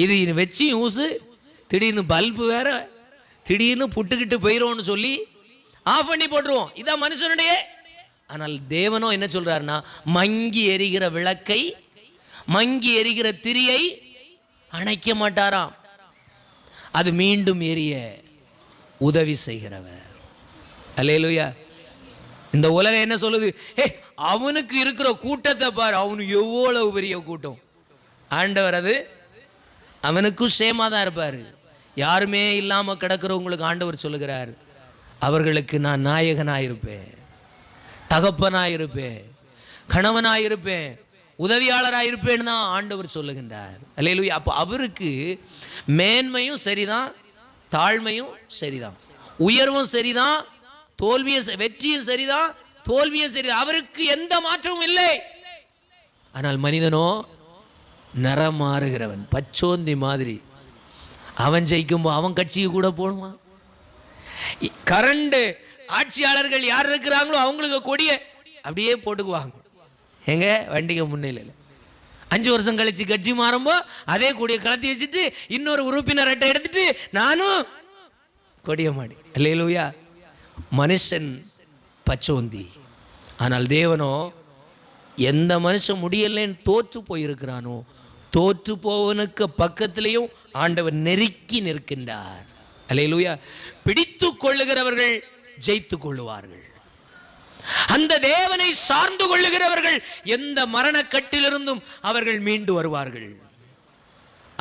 இது வச்சு யூஸு, திடீர்னு பல்பு வேற திடீர்னு புட்டுக்கிட்டு போயிடும்னு சொல்லி ஆஃப் பண்ணி போட்டுருவோம். இதான் மனுஷனுடைய. ஆனால் தேவனோ என்ன சொல்றாருன்னா, மங்கி எரிகிற விளக்கை, மங்கி எரிகிற திரியை அணைக்க மாட்டாராம், அது மீண்டும் எரிய உதவி செய்கிறவர். அல்லேலூயா. இந்த உலகம் என்ன சொல்லுது, அவனுக்கு இருக்கிற கூட்டத்தை பாரு, அவனுக்கு எவ்வளவு பெரிய கூட்டம். ஆண்டவர் அது அவனுக்கும் சேமா தான் இருப்பார். யாருமே இல்லாமல் கிடக்கிறவங்களுக்கு ஆண்டவர் சொல்லுகிறார், அவர்களுக்கு நான் நாயகனாயிருப்பேன், தகப்பனாயிருப்பேன், கணவனாயிருப்பேன், உதவியாளராயிருப்பேன்னு தான் ஆண்டவர் சொல்லுகின்றார். அல்லேலூயா. அப்போ அவருக்கு மேன்மையும் சரிதான், தாழ்மையும் சரிதான், உயர்வும் சரிதான், தோல்வியும் வெற்றியும் சரிதான், தோல்வியும் சரிதான், அவருக்கு எந்த மாற்றமும் இல்லை. ஆனால் மனிதனோ நிறம் மாறுகிறவன், பச்சோந்தி மாதிரி. அவன் ஜெயிக்கும்போது அவன் கட்சிக்கு கூட போடுவான். கரண்ட் ஆட்சியாளர்கள் யார் இருக்கிறாங்களோ அவங்களுக்கு கொடிய அப்படியே போட்டுக்குவாங்க. எங்க வண்டிக்கு முன்னிலையில் 5 வருஷம் கழிச்சு கட்சி மாறும்போ அதே கொடியை கலத்தி வச்சுட்டு இன்னொரு உறுப்பினர் அட்டை எடுத்துட்டு நானும் கொடிய மாடி. அல்லேலூயா. மனுஷன் பச்சோந்தி. ஆனால் தேவனோ எந்த மனுஷன் முடியலைன்னு தோற்று போயிருக்கிறானோ, தோற்று போவனுக்கு பக்கத்திலையும் ஆண்டவர் நெருக்கி நிற்கின்றார். அல்லேலூயா. பிடித்து கொள்ளுகிறவர்கள் ஜெயித்து கொள்ளுவார்கள். அந்த தேவனை சார்ந்து கொள்ளுகிறவர்கள் எந்த மரணக்கட்டிலிருந்தும் அவர்கள் மீண்டு வருவார்கள்.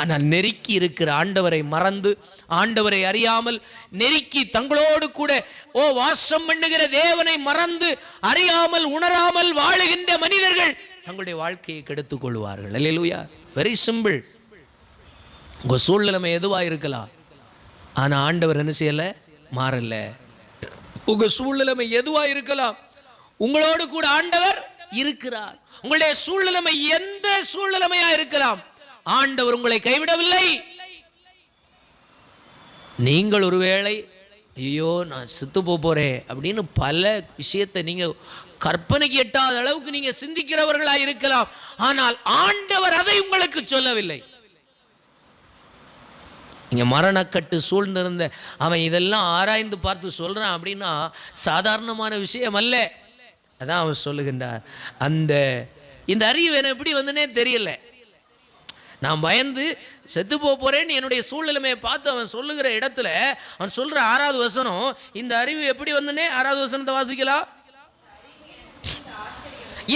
ஆனால் நெருக்கி இருக்கிற ஆண்டவரை மறந்து, ஆண்டவரை அறியாமல் நெருக்கி தங்களோடு கூட வாசம் பண்ணுகிற தேவனை மறந்து அறியாமல் உணராமல் வாழுகின்ற மனிதர்கள் தங்களுடைய வாழ்க்கையை கெடுத்துக் கொள்வார்கள். அல்லேலூயா. Very simple. உங்க சூழ்நிலைமை எதுவா இருக்கலாம், ஆனா ஆண்டவர் என்ன செய்யல, மாறல. உங்க சூழ்நிலைமை எதுவா இருக்கலாம், உங்களோடு கூட ஆண்டவர் இருக்கிறார். உங்களுடைய சூழ்நிலைமை எந்த சூழ்நிலைமையா இருக்கலாம், ஆண்டவர் உங்களை கைவிடவில்லை. நீங்கள் ஒருவேளை ஐயோ நான் செத்து போறேன் அப்படின்னு பல விஷயத்தை நீங்க கற்பனைக்கு எட்டாத அளவுக்கு நீங்க சிந்திக்கிறவர்களா இருக்கலாம். ஆனால் ஆண்டவர் அதை உங்களுக்கு சொல்லவில்லை. நீங்க மரணக்கட்டு சூழ்ந்திருந்த அவன் இதெல்லாம் ஆராய்ந்து பார்த்து சொல்றான் அப்படின்னா சாதாரணமான விஷயம் அல்ல. அதான் அவன் சொல்லுகின்றார், இந்த அறிவு எனக்கு எப்படி வந்துன்னே தெரியல, நான் பயந்து செத்து போறேன்னு என்னுடைய சூழ்நிலைமையை பார்த்து அவன் சொல்லுகிற இடத்துல அவன் சொல்ற 6வது வசனம், இந்த அறிவு எப்படி வந்துன்னே 6வது வசனத்தை வாசிக்கலாம்.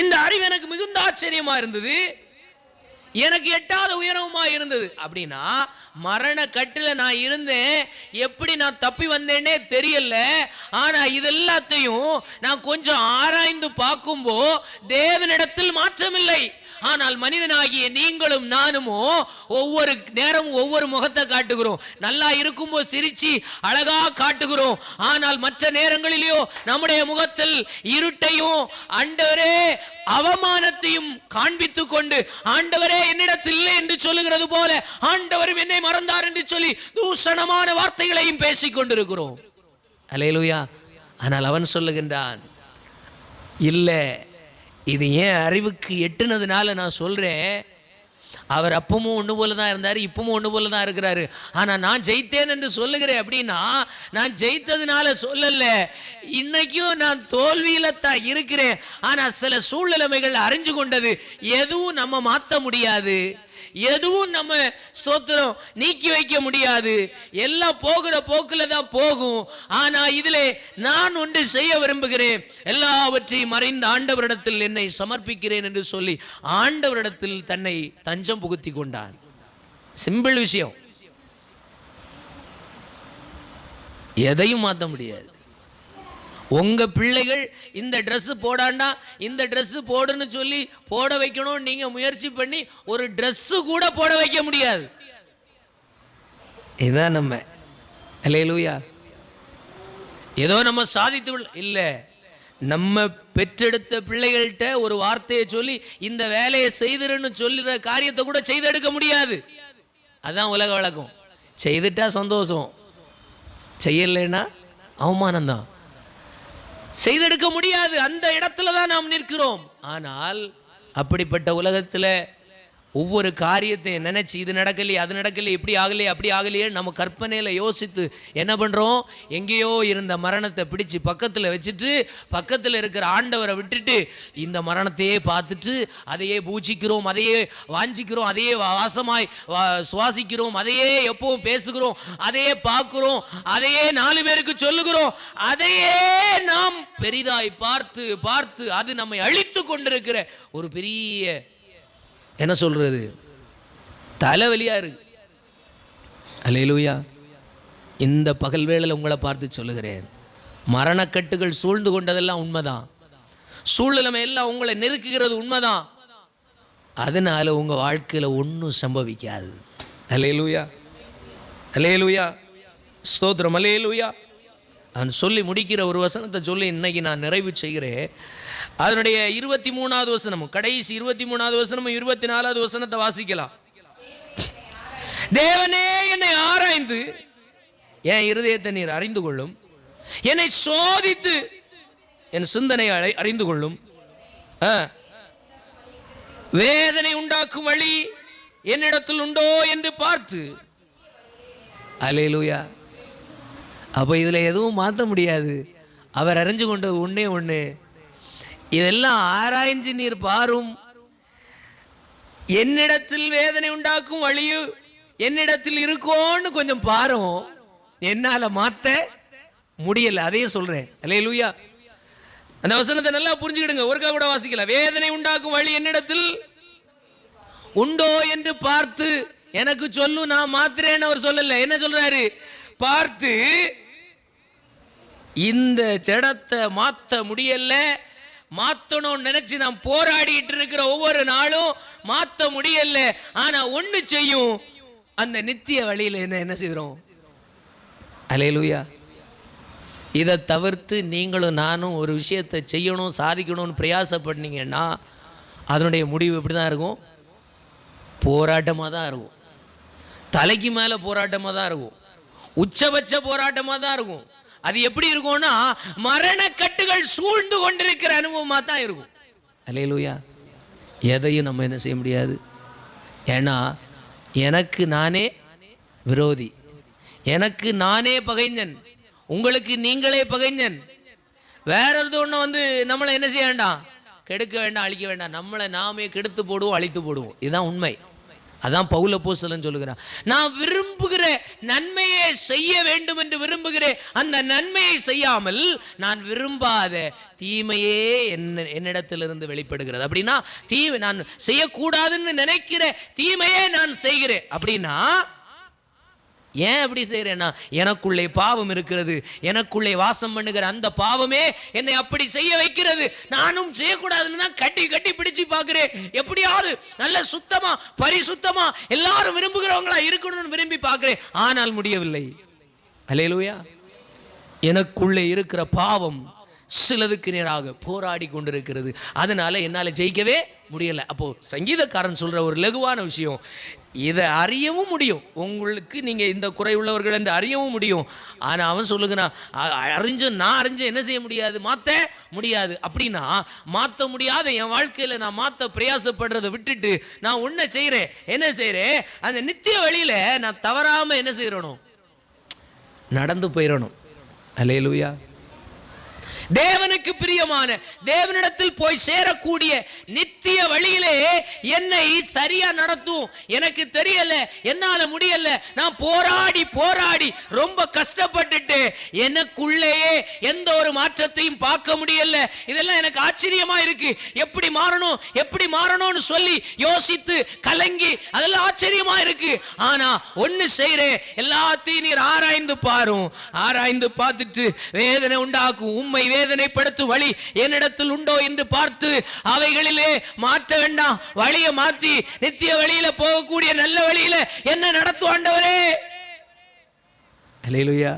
இந்த அறிவு எனக்கு மிகுந்த ஆச்சரியமா இருந்தது, எனக்கு எட்டாத உயரமா இருந்தது. அப்படின்னா மரண கட்டில நான் இருந்தேன், எப்படி நான் தப்பி வந்தேன்னே தெரியல. ஆனா இது எல்லாத்தையும் நான் கொஞ்சம் ஆராய்ந்து பார்க்கும்போ தேவனிடத்தில் மாற்றமில்லை. ஆனால் மனிதனாகிய நீங்களும் நானுமோ ஒவ்வொரு நேரமும் ஒவ்வொரு முகத்தை காட்டுகிறோம். நல்லா இருக்கும்போது சிரிச்சு அழகா காட்டுகிறோம். ஆனால் மற்ற நேரங்களிலேயோ நம்முடைய முகத்தில் இருட்டையும் ஆண்டவரே அவமானத்தையும் காண்பித்துக் கொண்டு, ஆண்டவரே என்னிடத்தில் இல்லை என்று சொல்லுகிறது போல ஆண்டவரும் என்னை மறந்தார் என்று சொல்லி தூஷணமான வார்த்தைகளையும் பேசிக் கொண்டிருக்கிறோம். அல்லேலூயா. ஆனால் அவன் சொல்லுகின்றான், இல்ல இது ஏன் அறிவுக்கு எட்டுனதுனால நான் சொல்கிறேன். அவர் அப்பவும் ஒன்று போல தான் இருந்தார், இப்பவும் ஒன்று போல தான் இருக்கிறாரு. ஆனால் நான் ஜெயித்தேன் என்று சொல்லுகிறேன் அப்படின்னா நான் ஜெயித்ததுனால சொல்லலை, இன்னைக்கும் நான் தோல்வியில தான் இருக்கிறேன். ஆனால் சில சூழ்நிலைமைகள் அறிஞ்சு கொண்டது, எதுவும் நம்ம மாற்ற முடியாது, எதுவும் நம்ம ஸ்தோத்திரம் நீக்கி வைக்க முடியாது, எல்லாம் போகிற போக்குல தான் போகும். ஆனா இதிலே நான் ஒன்று செய்ய விரும்புகிறேன், எல்லாவற்றையும் மறைந்த ஆண்டவரிடத்தில் என்னை சமர்ப்பிக்கிறேன் என்று சொல்லி ஆண்டவரிடத்தில் தன்னை தஞ்சம் புகுத்தி கொண்டான். சிம்பிள் விஷயம், எதையும் மாற்ற முடியாது. உங்க பிள்ளைகள் இந்த ட்ரெஸ் போடாண்டா இந்த ட்ரெஸ் போடுன்னு சொல்லி போட வைக்கணும், நீங்க முயற்சி பண்ணி ஒரு ட்ரெஸ் கூட போட வைக்க முடியாது. இதான் நம்ம அல்லேலூயா. ஏதோ நம்ம சாதித்து இல்ல, நம்ம பெற்றெடுத்த பிள்ளைகள்கிட்ட ஒரு வார்த்தையை சொல்லி இந்த வேலையை செய்துருன்னு சொல்லுற காரியத்தை கூட செய்தெடுக்க முடியாது. அதான் உலக வழக்கம். செய்துட்டா சந்தோஷம், செய்யலைன்னா அவமானம்தான். செய்தெடுக்க முடியாது, அந்த இடத்துல தான் நாம் நிற்கிறோம். ஆனால் அப்படிப்பட்ட உலகத்தில் ஒவ்வொரு காரியத்தையும் நினைச்சு இது நடக்கலையே அது நடக்கலையே இப்படி ஆகலையே அப்படி ஆகலையே நம்ம கற்பனையில் யோசித்து என்ன பண்ணுறோம், எங்கேயோ இருந்த மரணத்தை பிடிச்சி பக்கத்தில் வச்சுட்டு பக்கத்தில் இருக்கிற ஆண்டவரை விட்டுட்டு இந்த மரணத்தையே பார்த்துட்டு அதையே பூஜிக்கிறோம், அதையே வாஞ்சிக்கிறோம், அதையே வாசமாய் சுவாசிக்கிறோம், அதையே எப்பவும் பேசுகிறோம், அதையே பார்க்கிறோம், அதையே 4 பேருக்கு சொல்லுகிறோம், அதையே நாம் பெரிதாய் பார்த்து பார்த்து அது நம்மை அழித்து கொண்டிருக்கிற ஒரு பெரிய என்ன சொல்றது தலைவலியா இருக்கு. அல்லேலூயா. இந்த பகல் வேளையில் உங்களை பார்த்து சொல்லுகிறேன், மரணக்கட்டுகள் சூழ்ந்து கொண்டதெல்லாம் உண்மைதான், சூழ்நிலைமை எல்லாம் உங்களை நெருக்குகிறது உண்மைதான். அதனால உங்க வாழ்க்கையில ஒன்றும் சம்பவிக்காது. அல்லேலூயா, அல்லேலூயா, ஸ்தோத்திரம், அல்லேலூயா. நான் சொல்லி முடிக்கிற ஒரு வசனத்தை சொல்லி இன்னைக்கு நான் நிறைவு செய்கிறேன். அதனுடைய 23வது வசனமும் கடைசி 23வது வசனமும் 24வது வசனத்தை வாசிக்கலாம். தேவனே என்னை ஆராய்ந்து என் இருதயத்தை நீர் அறிந்து கொள்ளும், என்னை சோதித்து என் சிந்தனை அறிந்து கொள்ளும், வேதனை உண்டாக்கும் வழி என்னிடத்தில் உண்டோ என்று பார்த்து. அல்லேலூயா. அப்ப இதுல எதுவும் மாற்ற முடியாது. அவர் அறிஞ்சு கொண்டது ஒண்ணே ஒண்ணு, இதெல்லாம் ஆராய்ஞ்சு நீர் பாரும், என்னிடத்தில் வேதனை உண்டாக்கும் வழியு என்னிடத்தில் இருக்கோன்னு கொஞ்சம் பாரும், என்னால மாத்த முடியல. அதையும் சொல்றேன். அல்லேலூயா. அந்த வசனத்தை நல்லா புரிஞ்சுக்கிடுங்க, ஒருக்கா கூட வாசிக்கலாம். வேதனை உண்டாக்கும் வழி என்னிடத்தில் உண்டோ என்று பார்த்து எனக்கு சொல்லும், நான் மாத்திரேன்னு அவர் சொல்லல. என்ன சொல்றாரு? பார்த்து இந்த ஜடத்தை மாத்த முடியல, மாத்தணும் நினைச்சு நாம் போராடிட்டு இருக்கிற ஒவ்வொரு நாளும் மாத்த முடியல. ஆனா ஒண்ணு செய்யும், அந்த நித்திய வழியில என்ன செய்கிறோம். அல்லேலூயா. இதை தவிர்த்து நீங்களும் நானும் ஒரு விஷயத்தை செய்யணும் சாதிக்கணும்னு பிரயாசப்பட்டீங்கன்னா அதனுடைய முடிவு எப்படிதான் இருக்கும்? போராட்டமாக தான் இருக்கும். தலைக்கு மேல போராட்டமாக தான் இருக்கும், உச்சபட்ச போராட்டமாக தான் இருக்கும். அது எப்படி இருக்கும்னா மரண கட்டுகள் சூழ்ந்து கொண்டிருக்கிற அனுபவமா தான் இருக்கும். அல்லேலூயா. எதையும் நம்ம என்ன செய்ய முடியாது. ஏன்னா எனக்கு நானே விரோதி, எனக்கு நானே பகைஞன், உங்களுக்கு நீங்களே பகைஞன். வேற ஒன்று வந்து நம்மளை என்ன செய்ய வேண்டாம், கெடுக்க வேண்டாம், அழிக்க வேண்டாம், நம்மளை நாமே கெடுத்து போடுவோம், அழித்து போடுவோம். இதுதான் உண்மை. அதான் பவுல் அப்போஸ்தலன் சொல்லுகிறான், நான் விரும்புகிற நன்மையை செய்ய வேண்டும் என்று விரும்புகிறேன், அந்த நன்மையை செய்யாமல் நான் விரும்பாத தீமையே என்னிடத்திலிருந்து வெளிப்படுகிறது. அப்படின்னா தீமை நான் செய்யக்கூடாதுன்னு நினைக்கிற தீமையே நான் செய்கிறேன். அப்படின்னா ஏன் அப்படி செய்யறேன்னா எனக்குள்ளே பாவம் இருக்கிறது, எனக்குள்ளே வாசம் பண்ணுகிற அந்த பாவமே என்னை அப்படி செய்ய வைக்கிறது. நானும் செய்யக்கூடாதுன்னு தான் கட்டி கட்டி பிடிச்சு பார்க்கிறேன். எப்படியாவது நல்ல சுத்தமா பரிசுத்தமா எல்லாரும் விரும்புகிறவங்களா இருக்கணும்னு விரும்பி பார்க்கிறேன், ஆனால் முடியவில்லை. அல்லேலூயா. எனக்குள்ளே இருக்கிற பாவம் சிலதுக்கு நேராக போராடி கொண்டிருக்கிறது. அதனால என்னால ஜெயிக்கவே முடியலை. அப்போ சங்கீதக்காரன் சொல்ற ஒரு லகுவான விஷயம், இதை அறியவும் முடியும், உங்களுக்கு நீங்க இந்த குறை உள்ளவர்கள் என்று அறியவும் முடியும். ஆனா அவன் சொல்லுகிறான், நான் அறிஞ்ச என்ன செய்ய முடியாது, மாற்ற முடியாது. அப்படின்னா மாற்ற முடியாத என் வாழ்க்கையில நான் மாற்ற பிரயாசப்படுறதை விட்டுட்டு நான் ஒன்ன செய்யறேன். என்ன செய்யறேன்? அந்த நித்திய வழியில நான் தவறாம என்ன செய்யறணும், நடந்து போயிடணும். அல்லேலூயா. தேவனுக்கு பிரியமான தேவனிடத்தில் போய் சேரக்கூடிய நித்திய வழியிலே என்னை சரியா நடத்தும். எனக்கு தெரியல, என்னால முடியல, நான் போராடி போராடி ரொம்ப கஷ்டப்பட்டுட்டு எனக்குள்ளேயே எந்த ஒரு மாற்றத்தையும் பார்க்க முடியல. இதெல்லாம் எனக்கு ஆச்சரியமா இருக்கு. எப்படி மாறணும் எப்படி மாறணும்னு சொல்லி யோசித்து கலங்கி அதெல்லாம் ஆச்சரியமா இருக்கு. ஆனா ஒன்னு செய்றேன், எல்லாத்தையும் நீர் ஆராய்ந்து பாரும். ஆராய்ந்து பார்த்துட்டு வேதனை உண்டாக்கும், உம்மை வேதனைப்படுத்தும் வழி என்னிடத்தில் உண்டோ என்று பார்த்து அவைகளிலே மாற்ற வேண்டாம், வழியை மாத்தி நித்திய வழியில போகக்கூடிய நல்ல வழியில என்ன நடத்தும் ஆண்டவரே. அல்லேலூயா.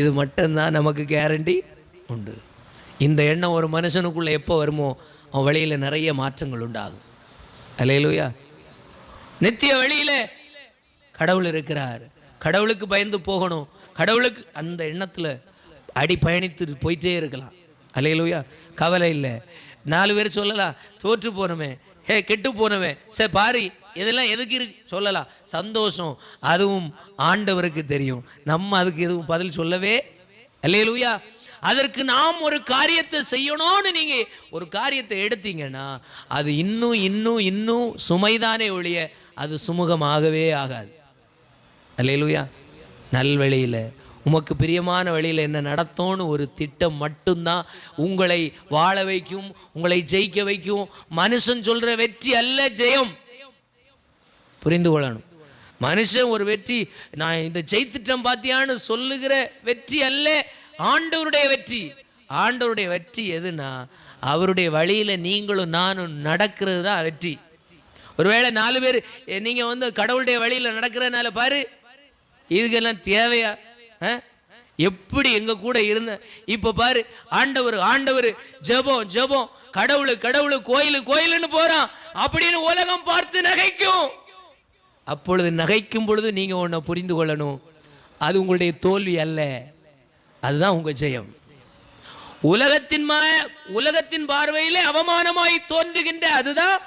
இது மட்டும்தான் நமக்கு கேரண்டி உண்டு. இந்த எண்ணம் ஒரு மனுஷனுக்குள்ள எப்போ வருமோ அவன் வழியில நிறைய மாற்றங்கள் உண்டாகும். அல்லேலூயா. நித்திய வழியில கடவுள் இருக்கிறார், கடவுளுக்கு பயந்து போகணும், கடவுளுக்கு அந்த எண்ணத்துல அடி பயணித்து போயிட்டே இருக்கலாம். அல்லேலூயா. கவலை இல்லை. 4 பேர் சொல்லலாம், தோற்று போனவே, கெட்டு போனவே, சரி பாரு இதெல்லாம் எதுக்கு இருக்கு சொல்லலாம், சந்தோஷம். அதுவும் ஆண்டவருக்கு தெரியும், நம்ம அதுக்கு எதுவும் பதில் சொல்லவே. அல்லேலூயா. அதற்கு நாம் ஒரு காரியத்தை செய்யணும்னு நீங்க ஒரு காரியத்தை எடுத்தீங்கன்னா அது இன்னும் இன்னும் இன்னும் சுமைதானே ஒழிய அது சுமூகமாகவே ஆகாது. அல்லேலூயா. நல்வழியில உமக்கு பிரியமான வழியில் என்ன நடத்தோன்னு ஒரு திட்டம் மட்டும்தான் உங்களை வாழ வைக்கும், உங்களை ஜெயிக்க வைக்கும். மனுஷன் சொல்ற வெற்றி அல்ல ஜெயம். புரிந்து கொள்ளணும். மனுஷன் ஒரு வெற்றி, நான் இந்த ஜெயித்திட்டம் பார்த்தியான்னு சொல்லுகிற வெற்றி அல்ல ஆண்டவருடைய வெற்றி. ஆண்டவருடைய வெற்றி எதுனா அவருடைய வழியில நீங்களும் நானும் நடக்கிறது தான் வெற்றி. ஒருவேளை 4 பேர் நீங்க கடவுளுடைய வழியில நடக்கிறதுனால பாரு இதுக்கெல்லாம் தேவையா, எப்படி எங்க கூட இருந்த, இப்ப பாரு ஆண்டவர் ஆண்டவர் ஜெபம் ஜெபம், கடவுளு கடவுளு, கோயிலு கோயிலுன்னு போறான் அப்படின்னு உலகம் பார்த்து நகைக்கும். அப்பொழுது நகைக்கும் பொழுது நீங்க ஒன்ன புரிந்து கொள்ளணும், அது உங்களுடைய தோல்வி அல்ல, அதுதான் உங்க ஜெயம். உலகத்தின் பார்வையிலே அவமானமாய் தோன்றுகின்ற அதுதான்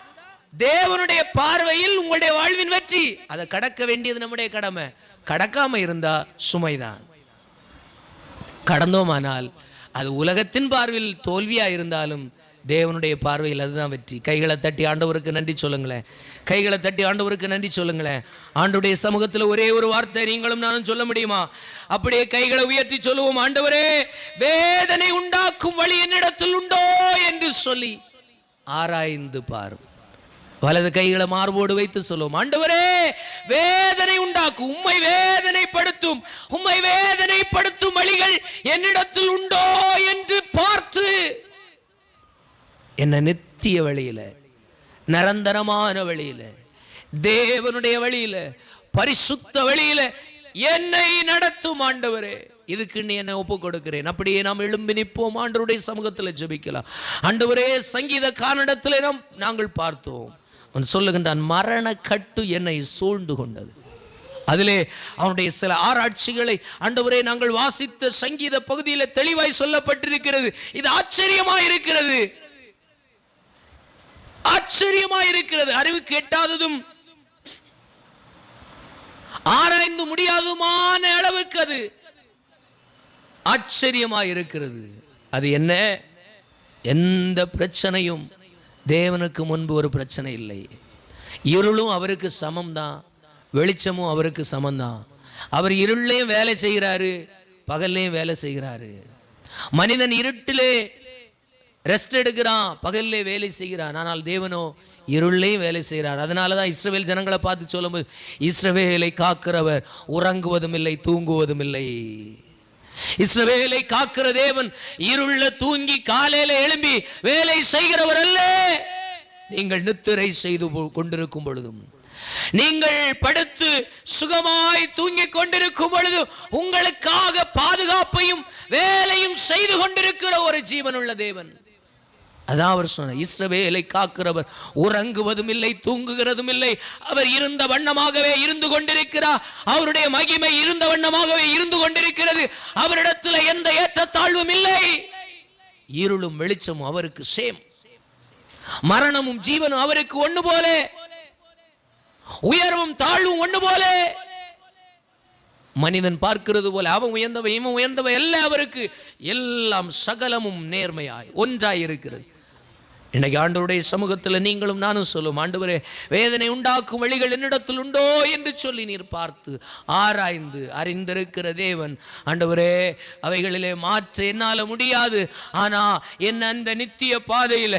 தேவனுடைய பார்வையில் உங்களுடைய வாழ்வின் வெற்றி. அதை கடக்க வேண்டியது நம்முடைய கடமை. கடக்காம இருந்தா சுமைதான். கடந்தோமானால் அது உலகத்தின் பார்வையில் தோல்வியா இருந்தாலும் தேவனுடைய பார்வையில் அதுதான் வெற்றி. கைகளை தட்டி ஆண்டவருக்கு நன்றி சொல்லுங்களேன். கைகளை தட்டி ஆண்டவருக்கு நன்றி சொல்லுங்களேன். ஆண்டவருடைய சமூகத்தில் ஒரே ஒரு வார்த்தை நீங்களும் நானும் சொல்ல முடியுமா? அப்படியே கைகளை உயர்த்தி சொல்லுவோம், ஆண்டவரே வேதனை உண்டாக்கும் வழி என்னிடத்தில் உண்டோ என்று சொல்லி ஆராய்ந்து பாரும். வலது கைகளை மார்போடு வைத்து சொல்லுவோம், ஆண்டவரே வேதனை உண்டாக்கும், உம்மை வேதனைப்படுத்தும், உம்மை வேதனைப்படுத்தும் வழிகள் என்னிடத்தில் உண்டோ என்று பார்த்து என்ன நித்திய வழியில, நிரந்தரமான வழியில, தேவனுடைய வழியில, பரிசுத்த வழியில என்னை நடத்தும் ஆண்டவரே. இதுக்கு என்ன ஒப்பு கொடுக்கிறேன். அப்படியே நாம் எழும்பி நிற்போம், ஆண்டவருடைய சமூகத்தில் ஜெபிக்கலாம். ஆண்டவரே சங்கீதக்காரனிடத்தில் நாங்கள் பார்த்தோம், அவன் சொல்லுகின்றான், மரண கட்டு என்னை சூழ்ந்து கொண்டது. அதிலே அவனுடைய சில ஆராய்ச்சிகளை ஆண்டவரே நாங்கள் வாசித்த சங்கீத பகுதியில் தெளிவாய் சொல்லப்பட்டிருக்கிறது. இது ஆச்சரியமா இருக்கிறது, ஆச்சரியமா இருக்கிறது. அறிவுக்கு எட்டாததும் ஆராய்ந்து முடியாததுமான அளவுக்கு அது ஆச்சரியமா இருக்கிறது. அது என்ன? எந்த பிரச்சனையும் தேவனுக்கு முன்பு ஒரு பிரச்சனை இல்லை. இருளும் அவருக்கு சமம்தான், வெளிச்சமும் அவருக்கு சமம்தான். அவர் இருளையும் வேலை செய்கிறாரு, பகல்லையும் வேலை செய்கிறாரு. மனிதன் இருட்டிலே ரெஸ்ட் எடுக்கிறான், பகல்லே வேலை செய்கிறான். ஆனால் தேவனோ இருளையும் வேலை செய்கிறார். அதனாலதான் இஸ்ரவேல் ஜனங்களை பார்த்து சொல்லும்போது, இஸ்ரவேலை காக்கிறவர் உறங்குவதும் இல்லை தூங்குவதும் இல்லை. இஸ்ரவேலை காக்கிற தேவன் இருள தூங்கி காலையில எழும்பி வேலை செய்கிறவர் அல்ல. நீங்கள் நித்திரை செய்து கொண்டிருக்கும் பொழுதும், நீங்கள் படுத்து சுகமாய் தூங்கிக் கொண்டிருக்கும் பொழுது உங்களுக்காக பாதுகாப்பையும் வேலையும் செய்து கொண்டிருக்கிற ஒரு ஜீவனுள்ள தேவன். அதான் அவர் சொன்னார், இஸ்ரவேலை காக்கிறவர் உறங்குவதும் இல்லை தூங்குகிறதும் இல்லை. அவர் இருந்த வண்ணமாகவே இருந்து கொண்டிருக்கிறார். அவருடைய மகிமை இருந்த வண்ணமாகவே இருந்து கொண்டிருக்கிறது. அவரிடத்தில் எந்த ஏற்றத்தாழ்வும் இல்லை. இருளும் வெளிச்சமும் அவருக்கு சேம். மரணமும் ஜீவனும் அவருக்கு ஒண்ணு போல. உயர்வும் தாழ்வும் ஒண்ணு போல. மனிதன் பார்க்கிறது போல அவன் உயர்ந்தவன் இவன் உயர்ந்தவன் எல்லாம் அவருக்கு எல்லாம் சகலமும் நேர்மையாய் ஒன்றாய் இருக்கிறது. இன்னைக்கு ஆண்டவருடைய சமூகத்தில் நீங்களும் நானும் சொல்லும், ஆண்டவரே, வேதனை உண்டாக்கும் வழிகள் என்னிடத்தில் உண்டோ என்று சொல்லி நீர் பார்த்து ஆராய்ந்து அறிந்திருக்கிற தேவன். ஆண்டவரே, அவைகளிலே மாற்ற என்னால முடியாது. ஆனா என்ன அந்த நித்திய பாதையில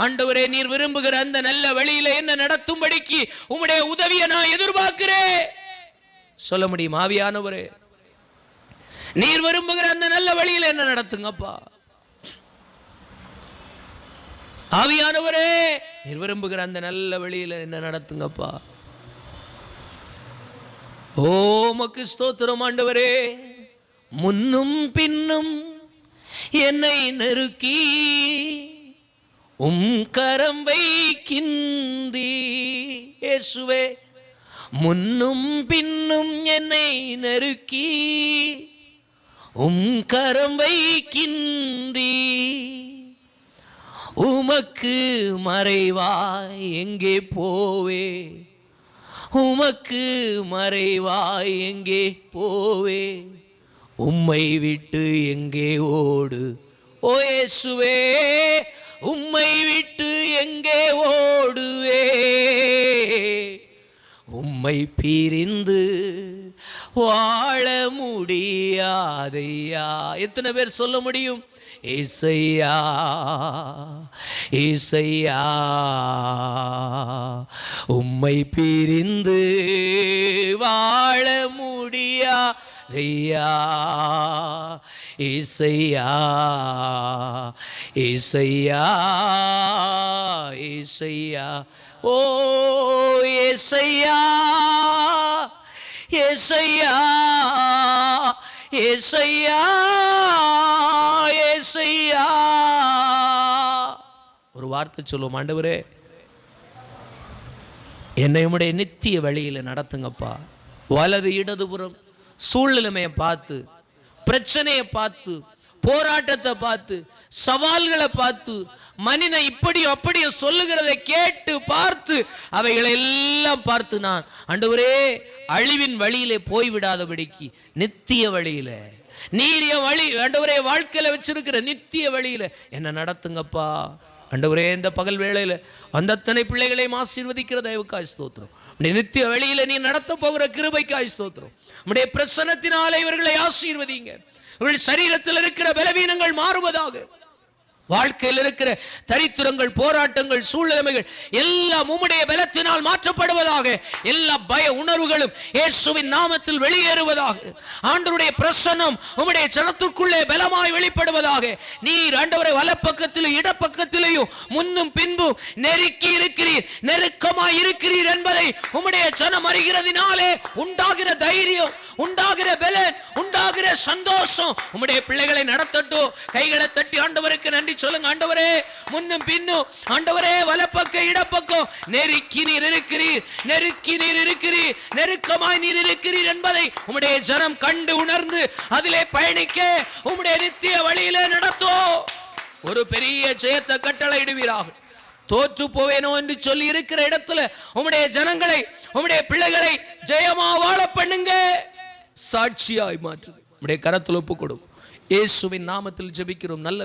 ஆண்டவரே நீர் விரும்புகிற அந்த நல்ல வழியில என்ன நடத்தும்படிக்கு உம்முடைய உதவியை நான் எதிர்பார்க்கிறேன். சொல்ல முடியும், ஆவியானவரே, நீர் விரும்புகிற அந்த நல்ல வழியில என்ன நடத்துங்கப்பா. ஆவியானவரே, நீர் விரும்புகிற அந்த நல்ல வழியில என்ன நடத்துங்கப்பா. ஓ உமக்கு ஸ்தோத்திரம் ஆண்டவரே. முன்னும் பின்னும் என்னை நெருக்கி கரம் வைக்கின்றீ இயேசுவே. முன்னும் பின்னும் என்னை நெருக்கி கரம் வைக்கின்றீ. உமக்கு மறைவாய் எங்கே போவே, உமக்கு மறைவாய் எங்கே போவே, உம்மை விட்டு எங்கே ஓடு ஓ இயேசுவே, உம்மை விட்டு எங்கே ஓடுவே, உம்மை பிரிந்து வாழ முடியாதையா. எத்தனை பேர் சொல்ல முடியும்? ஏசையா ஏசையா, உம்மை பிரிந்து வாழ முடியாதையா. ஏசையா ஏசையா ஏசையா, ஓ ஏசையா ஏசையா ஏசையா ஏசையா. ஒரு வார்த்தை சொல்லுவோம், ஆண்டவரே, என்னை உம்முடைய நித்திய வழியில நடத்துங்கப்பா. வலது இடதுபுறம் சூழ்நிலைமையை பார்த்து, பிரச்சனையை பார்த்து, போராட்டத்தை பார்த்து, சவால்களை பார்த்து, மனிதன் இப்படியும் அப்படியும் சொல்லுகிறதை கேட்டு பார்த்து, அவைகளை எல்லாம் பார்த்து நான் ஆண்டவரே அழிவின் வழியிலே போய்விடாதபடிக்கு நித்திய வழியில நீர் என் வழி ஆண்டவரே வாழ்க்கையில வச்சிருக்கிற நித்திய வழியில என்ன நடத்துங்கப்பா. ஆண்டவரே, இந்த பகல் வேளையில அந்த அத்தனை பிள்ளைகளையும் ஆசீர்வதிக்கிற தயவுக்காய் ஸ்தோத்திரம். நித்திய வழியில நீ நடத்த போகிற கிருபைக்காய் ஸ்தோத்திரம். உம்முடைய பிரசன்னத்தினாலே இவர்களை ஆசீர்வதிங்க. இவர்கள் சரீரத்தில் இருக்கிற பலவீனங்கள் மாறுவதாக. வாழ்க்கையில் இருக்கிற தரித்திரங்கள், போராட்டங்கள், சூழ்நிலைகள் எல்லாம் உம்முடைய பலத்தினால் மாற்றப்படுவதாக. எல்லா பய உணர்வுகளும் இயேசுவின் நாமத்தில் வெளியேறுவதாக. ஆண்டவருடைய பிரசன்னம் உம்முடைய ஜனத்திற்குள்ளே பலமாய் வெளிப்படுவதாக. நீர் ஆண்டவரை வலப்பக்கத்திலும் இடப்பக்கத்திலேயும் முன்னும் பின்பும் நெருக்கி இருக்கிறீர், நெருக்கமாய் இருக்கிறீர் என்பதை உம்முடைய ஜனம் அறிகிறதினாலே உண்டாகிற தைரியம், உண்டாகிற பலன், உண்டாகிற சந்தோஷம் உம்முடைய பிள்ளைகளை நடத்தட்டும். கைகளை தட்டி ஆண்டவருக்கு நன்றி சொல்லுங்க. ஆண்டவரே, முன்னும் பின்னும் ஆண்டவரே வலப்பக்க இடப்பக்கம் நெருக்கி நீர் இருக்கிறீர், நெருக்கி நீர் இருக்கிறீர், நெருக்கமாய் நீர் இருக்கிறீர் என்பதை உம்முடைய ஜனம் கண்டு உணர்ந்து அதிலே பயணிக்க உம்முடைய நித்திய வழியிலே நடத்தும். ஒரு பெரிய ஜெயத்தை கட்டளையிடுவீராக. தோற்று போவேனோ என்று சொல்லி இருக்கிற இடத்துல உம்முடைய ஜனங்களை, உம்முடைய பிள்ளைகளை ஜெயமா வாழ பண்ணுங்க. சாட்சியாய் மாற்று. உம்முடைய கரத்தில் ஒப்புக் கொடு. இயேசுவின் நாமத்தில் ஜெபிக்கிறோம் நல்ல